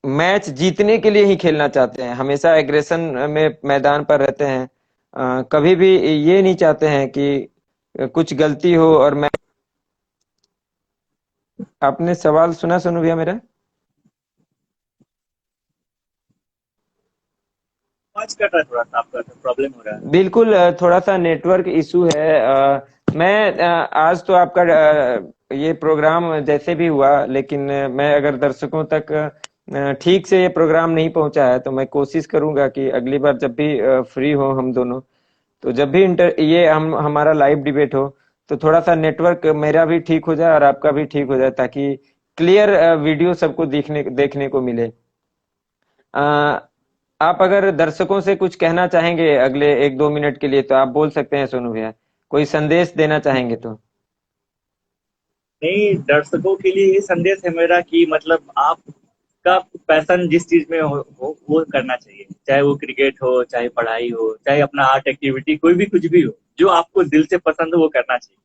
मैच जीतने के लिए ही खेलना चाहते हैं, हमेशा एग्रेशन में मैदान पर रहते हैं, कभी भी ये नहीं चाहते हैं कि कुछ गलती हो और मैं। आपने सवाल सुना सुनो भैया मेरा? आवाज कट रहा है, थोड़ा सा आपका प्रॉब्लम हो रहा है। बिल्कुल, थोड़ा सा नेटवर्क इशू है। मैं आज तो आपका ये प्रोग्राम जैसे भी हुआ, लेकिन मैं अगर दर्शकों तक ठीक से ये प्रोग्राम नहीं पहुंचा है तो मैं कोशिश करूंगा कि अगली बार जब भी फ्री हो हम दोनों, तो जब भी ये हम हमारा लाइव डिबेट हो तो थोड़ा सा नेटवर्क मेरा भी ठीक हो जाए और आपका भी ठीक हो जाए, ताकि क्लियर वीडियो सबको देखने देखने को मिले। अ, आप अगर दर्शकों से कुछ कहना चाहेंगे अगले 1-2 मिनट के लिए तो आप बोल सकते हैं सोनू भैया। कोई संदेश देना चाहेंगे तो? नहीं, दर्शकों के लिए ये संदेश है मेरा कि मतलब आपका पैशन जिस चीज में हो वो करना चाहिए। चाहे वो क्रिकेट हो, चाहे पढ़ाई हो, चाहे अपना आर्ट एक्टिविटी, कोई भी कुछ भी हो, जो आपको दिल से पसंद हो वो करना चाहिए।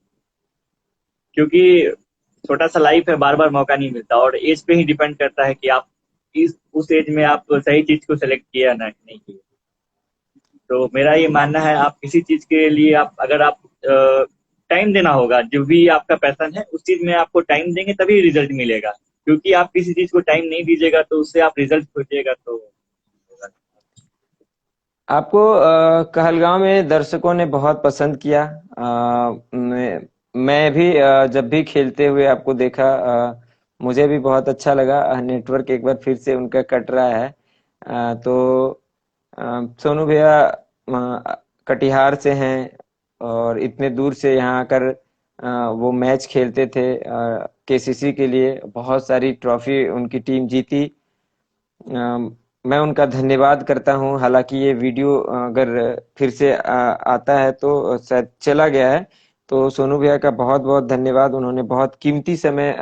क्योंकि छोटा सा लाइफ है, बार बार मौका नहीं मिलता, और एज पे ही डिपेंड करता है कि आप इस उस एज में आप सही चीज को सेलेक्ट किया ना नहीं किया। तो मेरा ये मानना है, आप किसी चीज के लिए आप अगर आप टाइम देना होगा, जो भी आपका पैशन है उस चीज में आपको टाइम देंगे तभी रिजल्ट मिलेगा। क्योंकि आप किसी चीज को टाइम नहीं दीजिएगा तो उससे आप रिजल्ट खोजिएगा तो आपको कहलगांव में दर्शकों ने बहुत पसंद किया। मैं भी जब भी खेलते हुए आपको देखा, मुझे भी बहुत अच्छा लगा। नेटवर्क एक बार फिर से उनका कट रहा है। तो सोनू भैया कटिहार से हैं और इतने दूर से यहाँ आकर वो मैच खेलते थे केसीसी के लिए, बहुत सारी ट्रॉफी उनकी टीम जीती। मैं उनका धन्यवाद करता हूं। हालांकि ये वीडियो अगर फिर से आता है तो शायद चला गया है, तो सोनू भैया का बहुत बहुत धन्यवाद। उन्होंने बहुत कीमती समय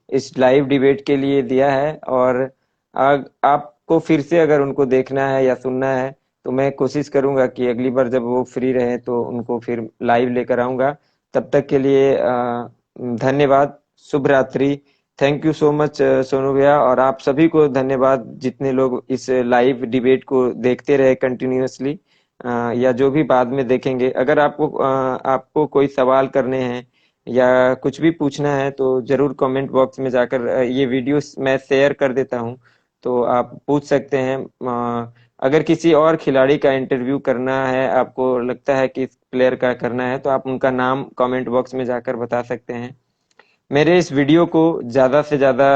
इस लाइव डिबेट के लिए दिया है। और आपको फिर से अगर उनको देखना है या सुनना है तो मैं कोशिश करूंगा कि अगली बार जब वो फ्री रहे तो उनको फिर लाइव लेकर आऊंगा। तब तक के लिए धन्यवाद। शुभ रात्रि। Thank you so much Sonu भैया, और आप सभी को धन्यवाद जितने लोग इस लाइव डिबेट को देखते रहे कंटिन्यूअसली, या जो भी बाद में देखेंगे। अगर आपको कोई सवाल करने हैं या कुछ भी पूछना है तो जरूर कमेंट बॉक्स में जाकर ये वीडियो मैं शेयर कर देता हूं, तो आप पूछ सकते हैं। अगर किसी और खिलाड़ी का इंटरव्यू करना है, आपको लगता है कि इस प्लेयर का करना है, तो आप उनका नाम कमेंट बॉक्स में जाकर बता सकते हैं। मेरे इस वीडियो को ज़्यादा से ज़्यादा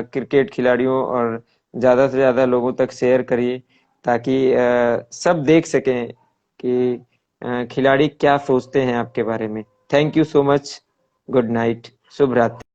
क्रिकेट खिलाड़ियों और ज़्यादा से ज़्यादा लोगों तक शेयर करिए, ताकि सब देख सकें कि खिलाड़ी क्या सोचते हैं आपके बारे में। Thank you so much. Good night. शुभ रात्रि।